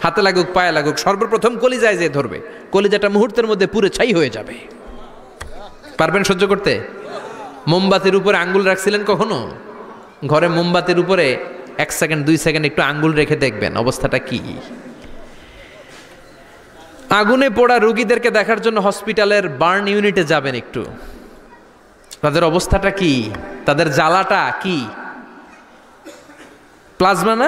হাতে লাগুক পায়ে লাগুক, সর্বপ্রথম কলিজায় যে ধরবে, কলিজাটা মুহূর্তের মধ্যে পুরো ছাই হয়ে যাবে। পারবেন সহ্য করতে? মোমবাতির উপরে আঙ্গুল রাখছিলেন কখনো? ঘরে মোমবাতির উপরে 1 সেকেন্ড 2 সেকেন্ড একটু আঙ্গুল রেখে দেখবেন অবস্থাটা কি। আগুনে পোড়া রোগীদেরকে দেখার জন্য হসপিটালের বার্ন ইউনিটে যাবেন, একটু তাদের অবস্থাটা কি, তাদের জ্বালাটা কি। প্লাজমা না,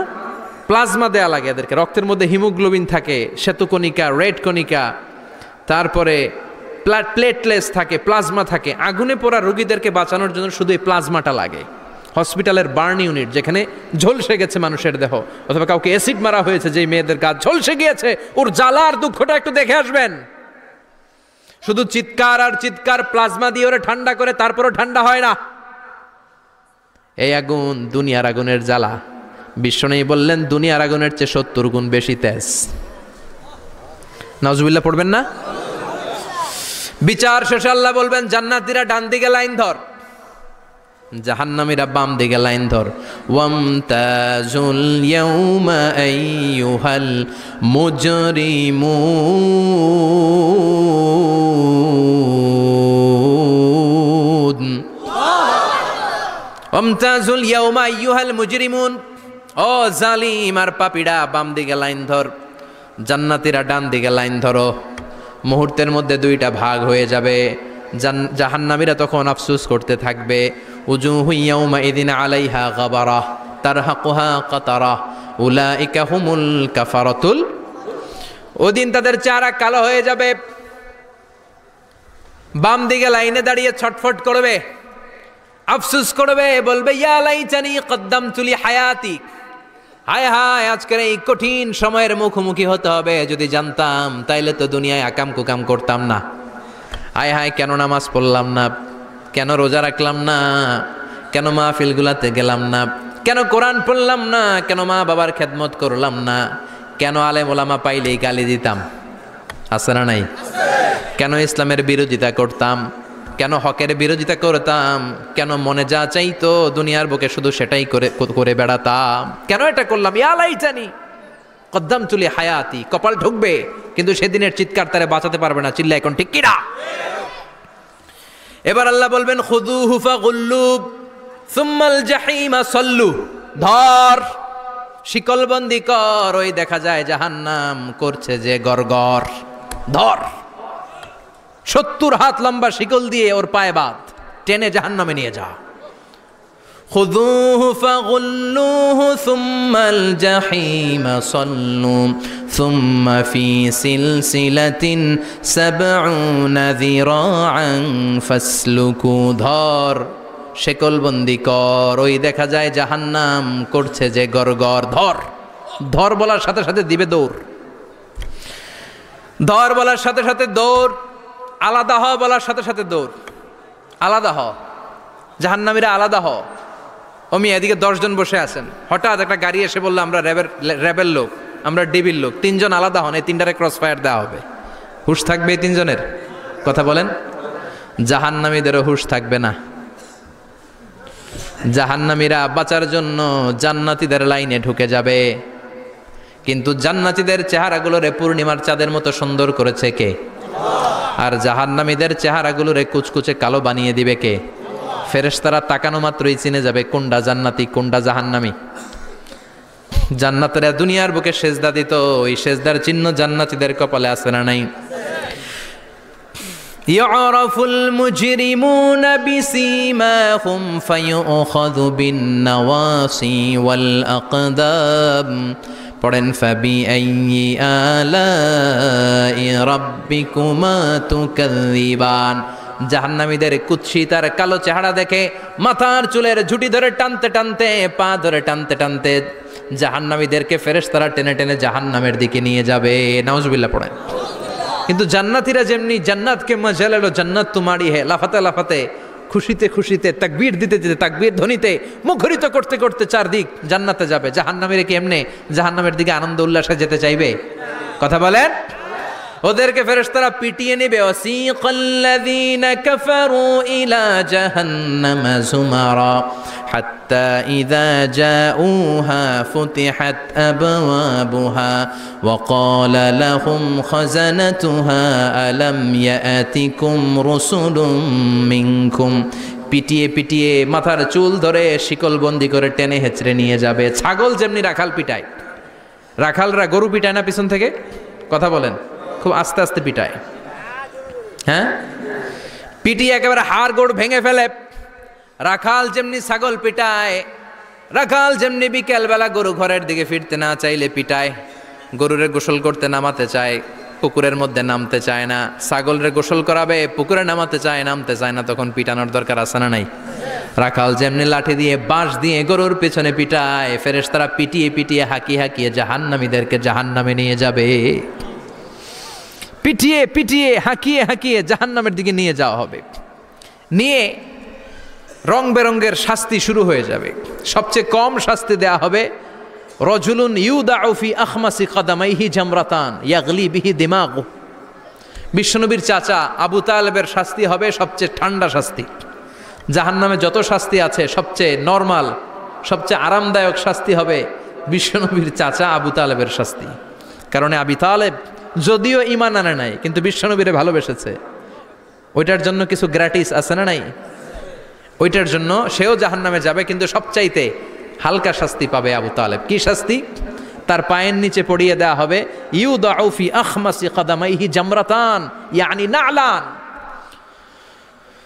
প্লাজমা দেয়া লাগে এদেরকে। রক্তের মধ্যে হিমোগ্লোবিন থাকে, শ্বেতকণিকা, রেড কণিকা, তারপরে প্লেটলেস থাকে, প্লাজমা থাকে। আগুনে পোড়া রোগীদেরকে বাঁচানোর জন্য শুধু এই প্লাজমাটা লাগে। হসপিটালের বার্ন ইউনিট, যেখানে ঝলসে গেছে মানুষের দেহ, অথবা কাউকে অ্যাসিড মারা হয়েছে, যেই মেয়েদের গা ঝলসে গিয়েছে, ওর জ্বালা আর দুঃখটা একটু দেখে আসবেন। শুধু চিৎকার আর চিৎকার, প্লাজমা দিয়ে ওরা ঠান্ডা করে, তারপরও ঠান্ডা হয় না। এই আগুন দুনিয়ার আগুনের জ্বালা। বিশ্বনবী বললেন দুনিয়ার আগুনের চেয়ে 70 গুণ বেশি তেজ। নাউজুবিল্লাহ পড়বেন না? বিচার শেষে আল্লাহ বলবেন জান্নাতীরা ডান দিকে লাইন ধর, জাহান্নামীরা বাম দিকে লাইন ধর। ওয়ামতাজুল ইয়াউমা আইয়ুহাল মুজরিমুন, ওয়ামতাজুল ইয়াউমা আইয়ুহাল মুজরিমুন। ও জালিম আর পাপীরা, বাম দিকে লাইন ধর, জান্নাতীরা ডান দিকে লাইন ধরো। মুহূর্তের মধ্যে দুইটা ভাগ হয়ে যাবে। জাহান্নামীরা তখন আফসোস করতে থাকবে, উজুহু ইয়াউমাইযিন আলাইহা গাবারা তারহাকুহা কাতারা উলাইকা হুমুল কাফারাতুল। ওদিন তাদের চেহারা কালো হয়ে যাবে। বাম দিকে লাইনে দাঁড়িয়ে ছটফট করবে, আফসোস করবে, বলবে ইয়া লাইতানি কদ্দামতু লি হায়াতি। হায় হায়, আজকের এই কঠিন সময়ের মুখোমুখি হতে হবে, যদি জানতাম তাইলে তো দুনিয়ায় আকাম কুকাম করতাম না। হায় হায়, কেন নামাজ পড়লাম না, কেন রোজা রাখলাম না, কেন মাহফিলগুলাতে গেলাম না, কেন কোরআন পড়লাম না, কেন মা বাবার খেদমত করলাম না, কেন আলেম ওলামা পাইলেই গালি দিতাম, আছে না নাই? কেন ইসলামের বিরোধিতা করতাম, কেন হকের বিরোধিতা করতাম, কেন মনে যা চাইতো দুনিয়ার বুকে শুধু সেটাই করে বেড়াতাম, কেন এটা করলাম? ইয়া লাইতানি কদ্দামতু লি হায়াতি। কপাল ঢুকবে, কিন্তু সেদিনের চিৎকার তারে বাঁচাতে পারবে না। চিল্লা এখন ঠিক কিনা? এবার আল্লাহ বলবেন খুযুহু ফাগুল্লু সুম্মাল জাহিমা সাল্লু। ধর, শিকলবন্দি কর। ওই দেখা যায় জাহান্নাম করছে যে গরগর। ধর, 70 হাত লম্বা শিকল দিয়ে ওর পায়ে বাঁধ, টেনে জাহান্নামে নিয়ে যা। খুযুহু ফাগুল্লুহু সুম্মাল জাহিমা সাল্লু সুম্মা ফি সিলসিলাতিন ৭০ যিরাআন ফাসলুকু। ধর, শিকলবন্দি কর। ওই দেখা যায় জাহান্নাম করছে যে গরগর। ধর, ধর বলার সাথে সাথে দিবে দৌড়। ধর বলার সাথে সাথে দৌড়। আলাদা হ বলার সাথে সাথে দৌড়। আলাদা হ, জাহান্নামীরা আলাদা হ। অমি এদিকে 10 জন বসে আছেন, হঠাৎ একটা গাড়ি এসে বললো আমরা র্যাবের লোক, আমরা ডিবির লোক, 3 জন আলাদা হন, এই 3টারে ক্রস ফায়ার দেওয়া হবে। হুশ থাকবে এই 3 জনের? কথা বলেন। জাহান্নামীদেরও হুশ থাকবে না। জাহান্নামীরা বাঁচার জন্য জান্নাতীদের লাইনে ঢুকে যাবে, কিন্তু জান্নাতীদের চেহারাগুলোরে পূর্ণিমার চাঁদের মতো সুন্দর করেছে কে? আর জাহান্নামীদের চেহারাগুলোরে কুচকুচে কালো বানিয়ে দিবে কে? ফেরেশতারা তাকানো মাত্রই চিনে যাবে কোনটা জান্নাতি কোনটা জাহান্নামী। জান্নাতীরা দুনিয়ার বুকে সেজদা দিত, ওই সেজদার চিহ্ন জান্নাতীদের কপালে আছে না নাই? ইয়ারাফুল মুজরিমুনা বিসীমাহুম ফায়ুখাযু বিন-নাওয়াসি ওয়াল আকদাম। পড়েন ফাবিআইয়ি আলাই রাব্বিকুমা তুকাযযিবান। জাহান্নামীদের কুৎসিত আর কালো চেহারা দেখে মাথার চুলের ঝুঁটি ধরে টানতে টানতে, পা ধরে টানতে টানতে জাহান্নামীদেরকে ফেরেশতারা টেনে টেনে জাহান্নামের দিকে নিয়ে যাবে। নাউজুবিল্লাহ পড়েন। কিন্তু জান্নাতীরা যেমনি জান্নাতকে মজা লেলো জান্নাত তোমারি হে, লাফাতে লাফাতে খুশিতে খুশিতে তাকবীর দিতে দিতে তাকবীর ধ্বনিতে মুখরিত করতে করতে চারদিক জান্নাতে যাবে। জাহান্নামীরা কি এমনি জাহান্নামের দিকে আনন্দ উল্লাসে যেতে চাইবে? কথা বলেন। ওদেরকে ফেরেশতারা পিটিয়ে নেবে। ওয়াসিকাল্লাযীনা কাফারু ইলা জাহান্নামা যুমারা হাত্তা ইযা জাউহা ফুতিহাত আবওয়াবুহা ওয়া ক্বালা লাহুম খাযানাতুহা আলাম ইয়াতিকুম রাসূলুম মিনকুম। পিটিয়ে পিটিয়ে মাথার চুল ধরে শিকলবন্দি করে টেনে হেঁচড়ে নিয়ে যাবে। ছাগল যেমনি রাখাল পিটায়, রাখালরা গরু পিটায় না পিছন থেকে? কথা বলেন। খুব আস্তে আস্তে পিটায়, হ্যাঁ, পিটিয়ে একেবারে হাড় গোড় ভেঙে ফেলে। রাখাল যেমনি ছাগল পিটায়, রাখাল যেমনি বিকেলবেলা গরু ঘরের দিকে ফিরতে না চাইলে পিটায়, গরুরে গোসল করতে নামাতে চায়, পুকুরের মধ্যে নামতে চায় না, ছাগলরে গোসল করাবে, পুকুরে নামাতে চায়, নামতে চায় না, তখন পিটানোর দরকার আছে না নাই? রাখাল যেমনি লাঠি দিয়ে বাঁশ দিয়ে গরুর পেছনে পিটায়, ফেরেশতারা পিটিয়ে পিটিয়ে হাঁকিয়ে হাঁকিয়ে জাহান্নামীদেরকে জাহান্নামে নিয়ে যাবে। পিটিয়ে পিটিয়ে হাঁকিয়ে হাঁকিয়ে জাহান্নামের দিকে নিয়ে যাওয়া হবে। নিয়ে রং বেরঙ্গের শাস্তি শুরু হয়ে যাবে। সবচেয়ে কম শাস্তি দেয়া হবে রজুলুন ইউদাউ ফি আখমাসি কদামাইহি জামরাতান ইয়াগলি বিহি দিমাগু। বিশ্বনবীর চাচা আবু তালেবের শাস্তি হবে সবচেয়ে ঠান্ডা শাস্তি। জাহান্নামে যত শাস্তি আছে সবচেয়ে নরমাল, সবচেয়ে আরামদায়ক শাস্তি হবে বিশ্বনবীর চাচা আবু তালেবের শাস্তি। কারণ আবু তালেব যদিও ঈমান আনে নাই, কিন্তু বিশ্বনবীরে ভালোবেসেছে। ওইটার জন্য কিছু গ্র্যাটিস আছে না নাই? ওইটার জন্য সেও জাহান্নামে যাবে, কিন্তু সবচাইতে হালকা শাস্তি পাবে আবু তালেব। কি শাস্তি? তার পায়ের নিচে পড়িয়ে দেওয়া হবে ইউদাউ ফি আখমাসি কদামাইহি জামরাতান ইয়ানি নালান।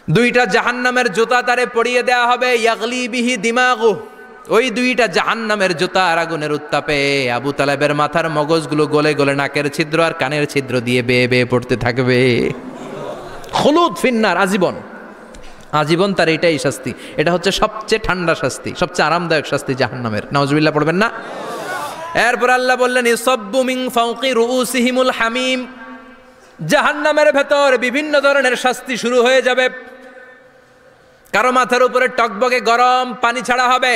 দুইটা জাহান্নামের জুতা তারে পড়িয়ে দেওয়া হবে, ইয়াগলি বিহি দিমাগু। ওই দুইটা জাহান্নামের জুতা আর আগুনের উত্তাপে আবু তালেবের মাথার মগজগুলো গলে গলে নাকের ছিদ্র আর কানের ছিদ্র দিয়ে বেয়ে বেয়ে পড়তে থাকবে। খুলুদ ফিন্নার, আজীবন, আজীবন তার এটাই শাস্তি। এটা হচ্ছে সবচেয়ে ঠান্ডা শাস্তি, সবচেয়ে আরামদায়ক শাস্তি জাহান্নামের। নাউজুবিল্লাহ পড়বেন না? এরপর আল্লাহ বললেন ইসাব্বু মিন ফাওকি রুউসিহিমুল হামিম। জাহান্নামের ভেতর বিভিন্ন ধরনের শাস্তি শুরু হয়ে যাবে। কারো মাথার উপরে টকবকে গরম পানি ছাড়া হবে,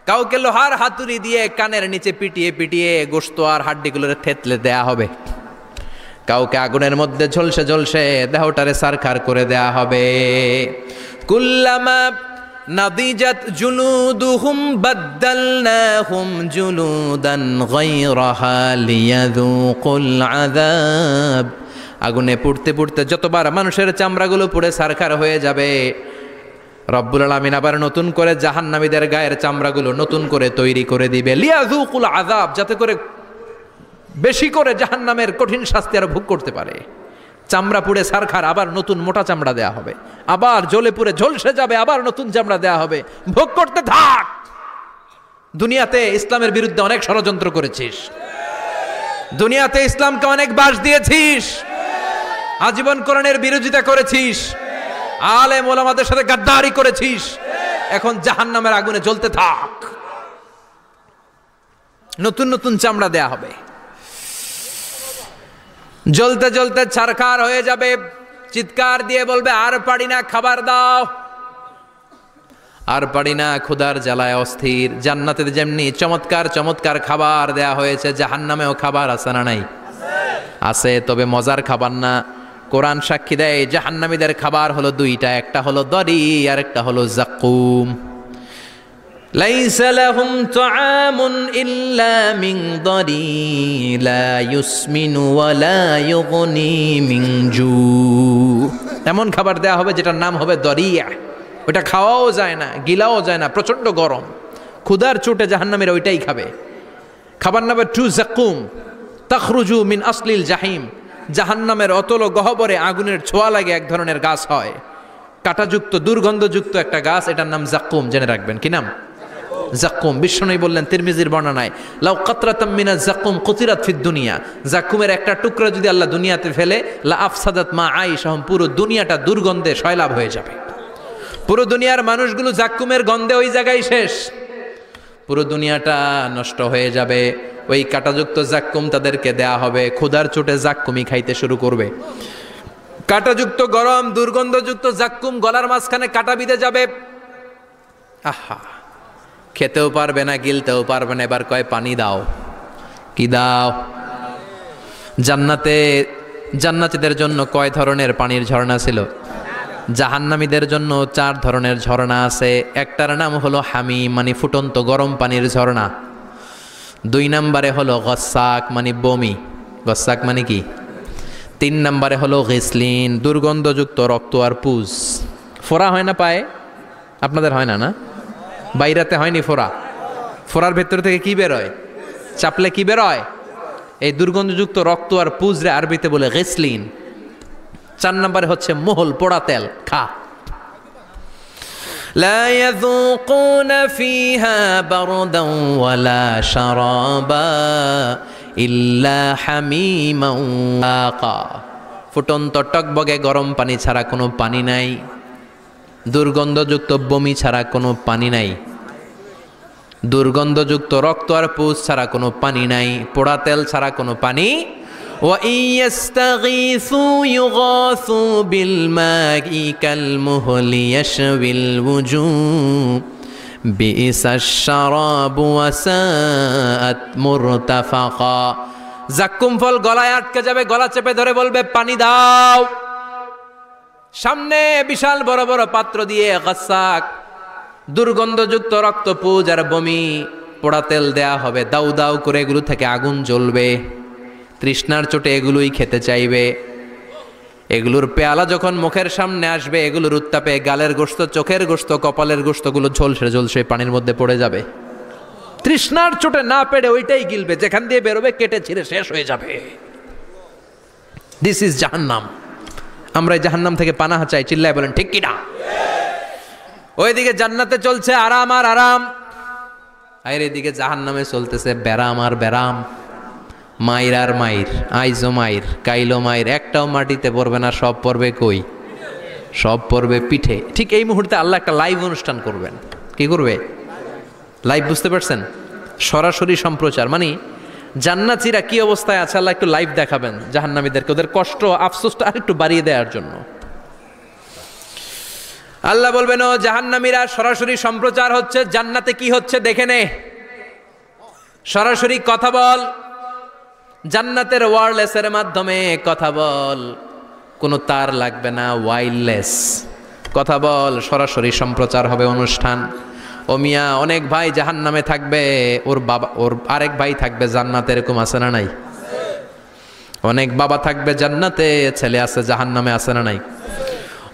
কাউকে লোহার হাতুড়ি দিয়ে কানের নিচে পিটিয়ে পিটিয়ে গোশত আর হাড্ডিগুলোরে থেতলে দেয়া হবে, কাউকে আগুনের মধ্যে ঝলসে ঝলসে দেহটারে সারখার করে দেয়া হবে। কুল্লামা নাদিজাত জুলুদুহুম বাদদালনাহুম জুলুদান গায়রাহা লিয়াযুকুল আযাব। আগুনে পুড়তে পুড়তে যতবার মানুষের চামড়াগুলো পুড়ে সারখার হয়ে যাবে, রব্বুল আলামিন আবার নতুন করে জাহান্নামীদের গায়ের চামড়াগুলো নতুন করে তৈরি করে দিবে। লিয়াযুকুল আযাব, যাতে করে বেশি করে জাহান্নামের কঠিন শাস্তি আর ভোগ করতে পারে। চামড়া পুড়ে সারখার, আবার নতুন মোটা চামড়া দেয়া হবে, আবার জ্বলে পুড়ে ঝলসে যাবে, আবার নতুন চামড়া দেয়া হবে। ভোগ করতে থাক। দুনিয়াতে ইসলামের বিরুদ্ধে অনেক ষড়যন্ত্র করেছিস, দুনিয়াতে ইসলামকে অনেক বাস দিয়েছিস, আজীবন কোরআনের বিরোধিতা করেছিস, আলেম ওলামাদের সাথে গাদ্দারি করেছিস। এখন জাহান্নামের আগুনে জ্বলতে থাক। নতুন নতুন চামড়া দেয়া হবে, জ্বলতে জ্বলতে ছারখার হয়ে যাবে। চিৎকার দিয়ে বলবে আর পারি না, খাবার দাও। আর পারি না, ক্ষুধার জ্বালায় অস্থির। জান্নাতে যেমনি চমৎকার চমৎকার খাবার দেয়া হয়েছে, জাহান্নামেও খাবার আছে না নাই? আছে, তবে মজার খাবার না। কোরআন সাক্ষী দেয় জাহান্নামীদের খাবার হলো দুইটা, একটা হলো দরি আর একটা হলো জাকুম। লাইসা লাহুম তুআমুন ইল্লা মিন দারি লা ইউসমিনু ওয়া লা ইউগনি মিন জু। এমন খাবার দেয়া হবে যেটার নাম হবে দরিয়া, ওটা খাওয়াও যায় না, গিলাও যায় না, প্রচন্ড গরম, ক্ষুধার চোটে জাহান্নামীরা ওইটাই খাবে। খাবার নাম্বার 2 জাকুম তাখরুজু মিন আসলিল জাহিম। জাহান্নামের অতল গহ্বরে আগুনের ছোঁয়া লাগে এক ধরনের গাছ হয়, কাঁটাযুক্ত দুর্গন্ধযুক্ত একটা গাছ, এটার নাম জাকুম। জেনে রাখবেন কি নাম? জাকুম। বিশ্বনবী বললেন তিরমিজির বর্ণনায়, লাউ কাতরাতাম মিনাজ জাকুম কুতিরাত ফিদ দুনিয়া, জাকুমের একটা টুকরা যদি আল্লাহ দুনিয়াতে ফেলে, লা আফসাদাত মা আইশাহুম, পুরো দুনিয়াটা দুর্গন্ধে সয়লাব হয়ে যাবে। পুরো দুনিয়ার মানুষগুলো জাকুমের গন্ধে ওই জায়গায় শেষ, পুরো দুনিয়াটা নষ্ট হয়ে যাবে। ওই কাঁটাযুক্ত জাক্কুম তাদেরকে দেয়া হবে, ক্ষুধার চোটে জাক্কুমই খাইতে শুরু করবে। কাঁটাযুক্ত গরম দুর্গন্ধযুক্ত জাক্কুম গলার মাঝখানে কাঁটা বিঁধে যাবে। আহা, খেতেও পারবে না, গিলতেও পারবে না। এবার কয় পানি দাও। কি দাও? জান্নাতীদের জন্য কয় ধরনের পানির ঝর্ণা ছিল? জাহান্নামীদের জন্য 4 ধরনের ঝর্ণা আছে। একটার নাম হলো হামিম, মানে ফুটন্ত গরম পানির ঝর্ণা। 2 নম্বরে হলো গসাক, মানে বমি। গসাক মানে কি? 3 নম্বরে হলো গিসলিন, দুর্গন্ধযুক্ত রক্ত আর পুজ। ফোড়া হয় না পায়ে? আপনাদের হয় না? না, বাইরাতে হয়নি ফোড়া? ফোড়ার ভেতর থেকে কি বেরোয়? চাপলে কি বেরোয়? এই দুর্গন্ধযুক্ত রক্ত আর পুজ রে আরবিতে বলে গিসলিন। 4 নম্বরে হচ্ছে মোহল, পোড়া তেল। খা। লা ইয়াযুকুনা ফিহা বারদান ওয়ালা শারাবা ইল্লা হামিমান ওয়াকা। ফুটন্ত টকবগে গরম পানি ছাড়া কোনো পানি নাই, দুর্গন্ধযুক্ত বমি ছাড়া কোনো পানি নাই, দুর্গন্ধযুক্ত রক্ত আর পুজ ছাড়া কোনো পানি নাই, পোড়া তেল ছাড়া কোনো পানি। وَإِن يَسْتَغِيثُوا يُغَاثُوا بِالْمَاءِ كَالْمُهْلِ يَشْوِي الْوُجُوهَ بِئْسَ الشَّرَابُ وَسَاءَتْ مُرْتَفَقًا। জাক্কুম ফল গলায় আটকে যাবে, গলা চেপে ধরে বলবে পানি দাও। সামনে বিশাল বড় বড় পাত্র দিয়ে গাসাক, দুর্গন্ধযুক্ত রক্ত, পুজ আর বমি, পোড়া তেল দেয়া হবে। দাউ দাউ করে এগুলো থেকে আগুন জ্বলবে। তৃষ্ণার চোটে এগুলোই খেতে চাইবে। এগুলোর পেয়ালা যখন মুখের সামনে আসবে, এগুলোর উত্তাপে গালের গোশত, চোখের গোশত, কপালের গোশতগুলো ঝলসে ঝলসে পানির মধ্যে পড়ে যাবে। তৃষ্ণার চোটে না পেড়ে ওইটাই গিলবে, যেখান দিয়ে বেরোবে কেটে ছিঁড়ে শেষ হয়ে যাবে। দিস ইজ জাহান্নাম। আমরা এই জাহান্নাম থেকে পানাহা চাই। চিল্লায় বলেন ঠিক কিনা? ওইদিকে জান্নাতে চলছে আরাম আর আরাম, আর এদিকে জাহান্নামে চলতেছে ব্যারাম আর ব্যারাম, মাইর আর মাইর, আইজো মাইর, কাইলো মাইর। একটাও মাটিতে পড়বে না, সব পড়বে কই? সব পড়বে পিঠে। ঠিক এই মুহূর্তে আল্লাহ একটা লাইভ অনুষ্ঠান করবেন। কি করবে? লাইভ, বুঝতে পারছেন? সরাসরি সম্প্রচার। মানে জান্নাতীরা কি অবস্থায় আছে আল্লাহ একটু লাইভ দেখাবেন জাহান্নামীদেরকে, ওদের কষ্ট আফসোসটা আর একটু বাড়িয়ে দেওয়ার জন্য। আল্লাহ বলবেন, ও জাহান্নামীরা, সরাসরি সম্প্রচার হচ্ছে, জান্নাতে কি হচ্ছে দেখে নে, সরাসরি কথা বল। জান্নাতের ওয়্যারলেসের মাধ্যমে কথা বল, কোনো তার লাগবে না, ওয়্যারলেস কথা বল, সরাসরি সম্প্রচার হবে অনুষ্ঠান। ও মিয়া, অনেক ভাই জাহান্নামে থাকবে, ওর বাবা, ওর আরেক ভাই থাকবে জান্নাতে, এরকম আছে না নাই? অনেক বাবা থাকবে জান্নাতে, ছেলে আছে জাহান্নামে, আছে না নাই?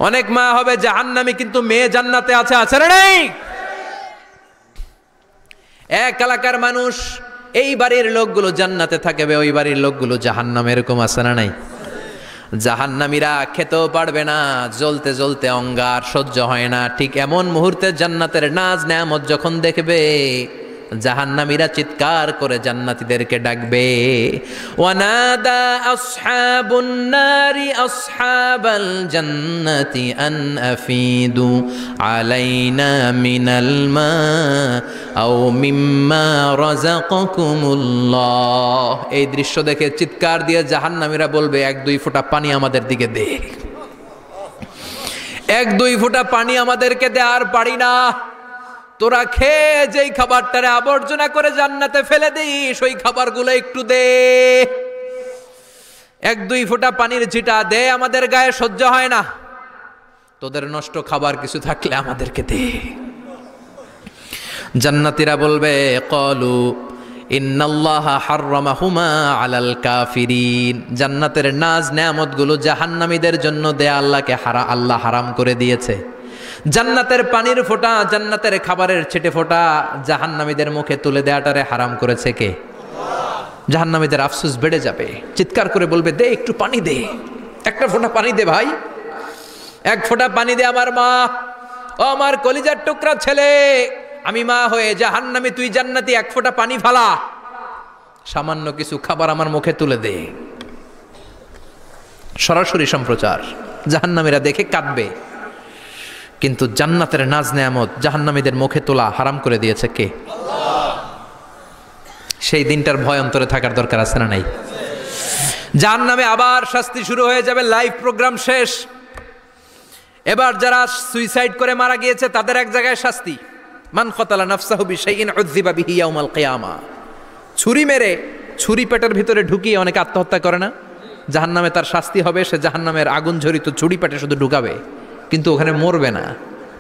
অনেক মা হবে জাহান্নামী কিন্তু মেয়ে জান্নাতে আছে, আছে না নাই? এক এলাকার মানুষ, এই বাড়ির লোকগুলো জান্নাতে থাকবে, ওই বাড়ির লোকগুলো জাহান্নামে, এরকম আছে না নাই? জাহান্নামীরা খেতেও পারবে না, জ্বলতে জ্বলতে অঙ্গার সহ্য হয় না। ঠিক এমন মুহূর্তে জান্নাতের নাজ নেয়ামত যখন দেখবে, জাহান্নামীরা চিৎকার করে জান্নাতীদেরকে ডাকবে, ওয়ানাদা আসহাবুন নারি আসহাবাল জান্নাতি আন আফিদু আলাইনা মিনাল মা আও মিম্মা রাযাকাকুমুল্লাহ। এই দৃশ্য দেখে চিৎকার দিয়ে জাহান্নামীরা বলবে, 1-2 ফোঁটা পানি আমাদের দিকে দে, 1-2 ফোঁটা পানি আমাদেরকে দে, আর পারি না। তোরা খেয়ে যেই খাবারটারে আবর্জনা করে জান্নাতে ফেলে দিস, ওই খাবারগুলো একটু দে, 1-2 ফোঁটা পানির ছিটা দে, আমাদের গায়ে সহ্য হয় না। তোদের নষ্ট খাবার কিছু থাকলে আমাদেরকে দে। জান্নাতীরা বলবে কলু ইন্নাল্লাহা হাররামাহুমা আলাল কাফিরিন, জান্নাতের নাজ নেয়ামতগুলো জাহান্নামীদের জন্য দেয়া আল্লাহ হারাম করে দিয়েছে। জান্নাতের পানির ফোঁটা, জান্নাতের খাবারের ছিটে ফোঁটা জাহান্নামীদের মুখে তুলে দেয়াটারে হারাম করেছে কে? জাহান্নামীদের আফসোস বেড়ে যাবে, চিৎকার করে বলবে দে একটু পানি দে, একটা ফোঁটা পানি দে ভাই, এক ফোঁটা পানি দে আমার মা, ও আমার কলিজার টুকরা ছেলে, আমি মা হয়ে জাহান্নামী, তুই জান্নাতি, এক ফোঁটা পানি ফালা, সামান্য কিছু খাবার আমার মুখে তুলে দে। সরাসরি সম্প্রচার, জাহান্নামীরা দেখে কাঁদবে। কিন্তু জান্নাতের নাজ নেয়ামত জাহান্নামীদের মুখে তোলা হারাম করে দিয়েছে কে? সেই দিনটার ভয় অন্তরে থাকার দরকার আছে না নাই? জাহান্নামে আবার শাস্তি শুরু হয়ে যাবে, লাইভ প্রোগ্রাম শেষ। এবার যারা সুইসাইড করে মারা গিয়েছে তাদের এক জায়গায় শাস্তি। মান কতালা নাফসাহু বিশাইইন উযযিবা বিহি ইয়াউমাল কিয়ামা। ছুরি মেরে ছুরি পেটের ভিতরে ঢুকিয়ে অনেকে আত্মহত্যা করে না? জাহান্নামে তার শাস্তি হবে, সে জাহান্নামের আগুন ঝরিত ছুরি পেটে শুধু ঢুকাবে, কিন্তু ওখানে মরবে না,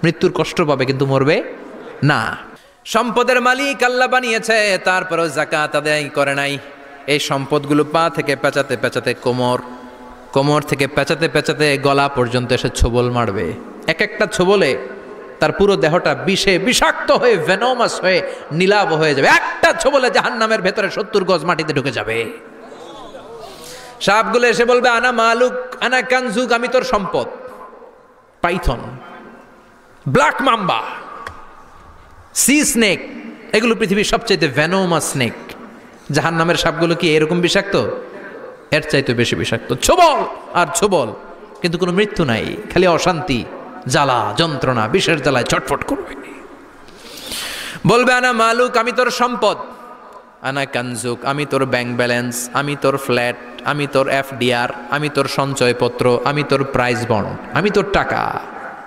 মৃত্যুর কষ্ট পাবে কিন্তু মরবে না। সম্পদের মালিক আল্লাহ বানিয়েছে, তারপরেও যাকাত আদায় করে নাই। এই সম্পদগুলো পা থেকে পেঁচাতে পেঁচাতে কোমর থেকে পেঁচাতে পেঁচাতে গলা পর্যন্ত এসে ছোবল মারবে। এক একটা ছোবলে তার পুরো দেহটা বিষে বিষাক্ত হয়ে ভেনোমাস হয়ে নীলাভ হয়ে যাবে। একটা ছোবলে জাহান্নামের ভেতরে 70 গজ মাটিতে ঢুকে যাবে। সাপগুলো এসে বলবে আনা মালুক আনা কানজুক, আমি তোর সম্পদ। Python, black mamba, C snake, এগুলো পৃথিবীর সবচাইতে ভেনোমাস স্নেক। জাহান্নামের সাপগুলো কি এরকম বিষাক্ত? এর চাইতে বেশি বিষাক্ত। ছোবল আর ছোবল, কিন্তু কোনো মৃত্যু নাই, খালি অশান্তি, জ্বালা যন্ত্রণা, বিষের জ্বালায় ছটফট করবে। বলবে আনা মালুক, আমি তোর সম্পদ। আনা কানজুক, আমি তোর ব্যাংক ব্যালেন্স, আমি তোর ফ্ল্যাট, আমি তোর এফডিআর, আমি তোর সঞ্চয়পত্র, আমি তোর প্রাইজ বন্ড, আমি তোর টাকা।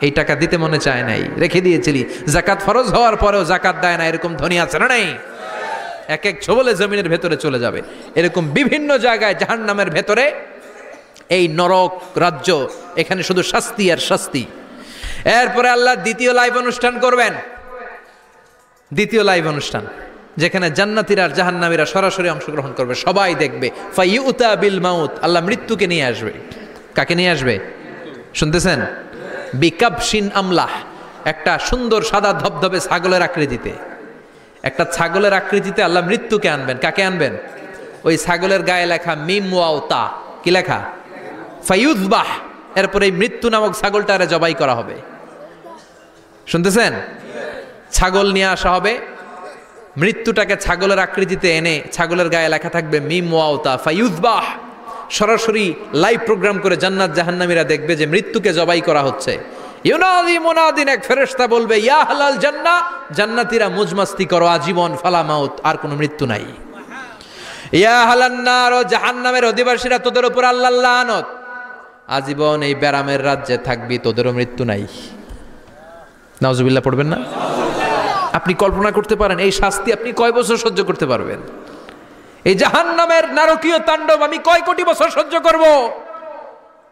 এই টাকা দিতে মনে চায় নাই, রেখে দিয়েছিলি, জাকাত ফরজ হওয়ার পরেও জাকাত দেয় না, এরকম ধনী আছে না নাই? এক এক ছোবলে জমিনের ভেতরে চলে যাবে। এরকম বিভিন্ন জায়গায় জাহান্নামের ভেতরে এই নরক রাজ্য, এখানে শুধু শাস্তি আর শাস্তি। এরপরে আল্লাহ দ্বিতীয় লাইভ অনুষ্ঠান করবেন, দ্বিতীয় লাইভ অনুষ্ঠান, যেখানে জান্নাতীরা আর জাহান্নামীরা সরাসরি অংশগ্রহণ করবে, সবাই দেখবে। ফাইউতা বিল মাউত, আল্লাহ মৃত্যুকে নিয়ে আসবে। কাকে নিয়ে আসবে শুনতেছেন? বিকাবশিন আমলাহ, একটা সুন্দর সাদা ধবধবে ছাগলের আকৃতিতে, একটা ছাগলের আকৃতিতে আল্লাহ মৃত্যুকে আনবেন। কাকে আনবেন? ওই ছাগলের গায়ে লেখা মিম ওয়াও তা, কি লেখা? ফায়ুযবাহ। এরপরে এই মৃত্যু নামক ছাগলটারে জবাই করা হবে। শুনতেছেন? ছাগল নিয়ে আসা হবে, মৃত্যুটাকে ছাগলের আকৃতিতে এনে ছাগলের গায়ে লেখা থাকবে মিম ওয়াও তা ফায়ুযবাহ। সরাসরি লাইভ প্রোগ্রাম করে জান্নাত জাহান্নামীরা দেখবে যে মৃত্যুকে জবাই করা হচ্ছে। ইউনাদি মুনাদিন, এক ফেরেশতা বলবে ইয়া আহলাল জান্নাহ, জান্নাতীরা মুজমাস্তি করো আজীবন, ফালা মাউত, আর কোনো মৃত্যু নাই। ইয়া আহলান নার, জাহান্নামের অধিবাসীরা, তোদের উপর আল্লাহর লানত, আজীবন এই ব্যারামের রাজ্যে থাকবি, তোদেরও মৃত্যু নাই। নাউজুবিল্লাহ পড়বেন না? আপনি কল্পনা করতে পারেন এই শাস্তি আপনি কয় বছর সহ্য করতে পারবেন? এই জাহান্নামের নারকীয় তাণ্ডব আমি কয় কোটি বছর সহ্য করব?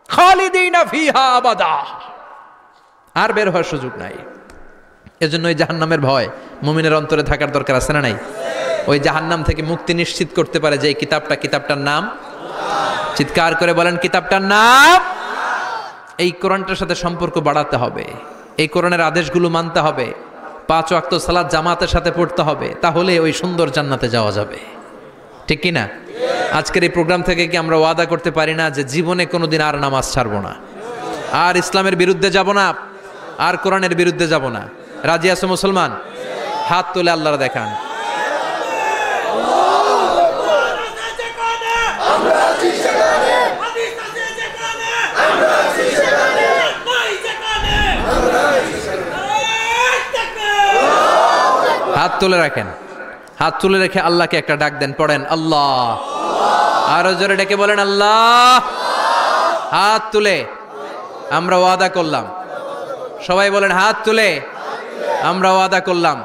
খালিদিনা ফিহা আবাদা, আর বের হওয়ার সুযোগ নাই। এজন্য ওই জাহান্নামের ভয় মুমিনের অন্তরে থাকার দরকার আছে না নাই? ওই জাহান্নাম থেকে মুক্তি নিশ্চিত করতে পারে যে কিতাবটার নাম, চিৎকার করে বলেন কিতাবটার নাম। এই কোরআনটার সাথে সম্পর্ক বাড়াতে হবে, এই কোরআনের আদেশগুলো মানতে হবে, 5 ওয়াক্ত সালাত জামাতের সাথে পড়তে হবে, তাহলে ওই সুন্দর জান্নাতে যাওয়া যাবে। ঠিক কি না? আজকের এই প্রোগ্রাম থেকে কি আমরা ওয়াদা করতে পারি না যে জীবনে কোনোদিন আর নামাজ ছাড়বো না, আর ইসলামের বিরুদ্ধে যাব না, আর কোরআনের বিরুদ্ধে যাব না? রাজি আছো মুসলমান? হাত তুলে আল্লাহর দেখান। হাত তুলে রাখেন, হাত তুলে রেখে আল্লাহকে একটা ডাক দেন, পড়েন আল্লাহ। আরো জোরে ডেকে বলেন আল্লাহ। হাত তুলে আমরা ওয়াদা করলাম, সবাই বলেন হাত তুলে আমরা ওয়াদা করলাম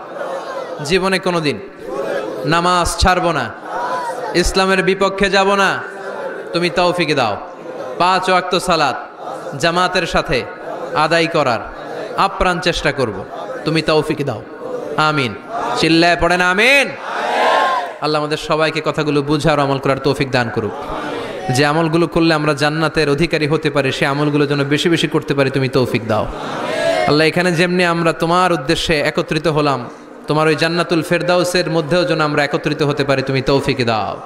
জীবনে কোনোদিন নামাজ ছাড়ব না, ইসলামের বিপক্ষে যাব না। তুমি তৌফিক দাও 5 ওয়াক্ত সালাত জামাতের সাথে আদায় করার আপ্রাণ চেষ্টা করব, তুমি তৌফিক দাও। আমিন। চিল্লায় পড়েন আমিন। আল্লাহ আমাদের সবাইকে কথাগুলো বুঝার আমল করার তৌফিক দান করুক। যে আমলগুলো করলে আমরা জান্নাতের অধিকারী হতে পারি, সে আমলগুলো যেন বেশি বেশি করতে পারি, তুমি তৌফিক দাও আল্লাহ। এখানে যেমনি আমরা তোমার উদ্দেশ্যে একত্রিত হলাম, তোমার ওই জান্নাতুল ফেরদাউসের মধ্যেও যেন আমরা একত্রিত হতে পারি, তুমি তৌফিক দাও।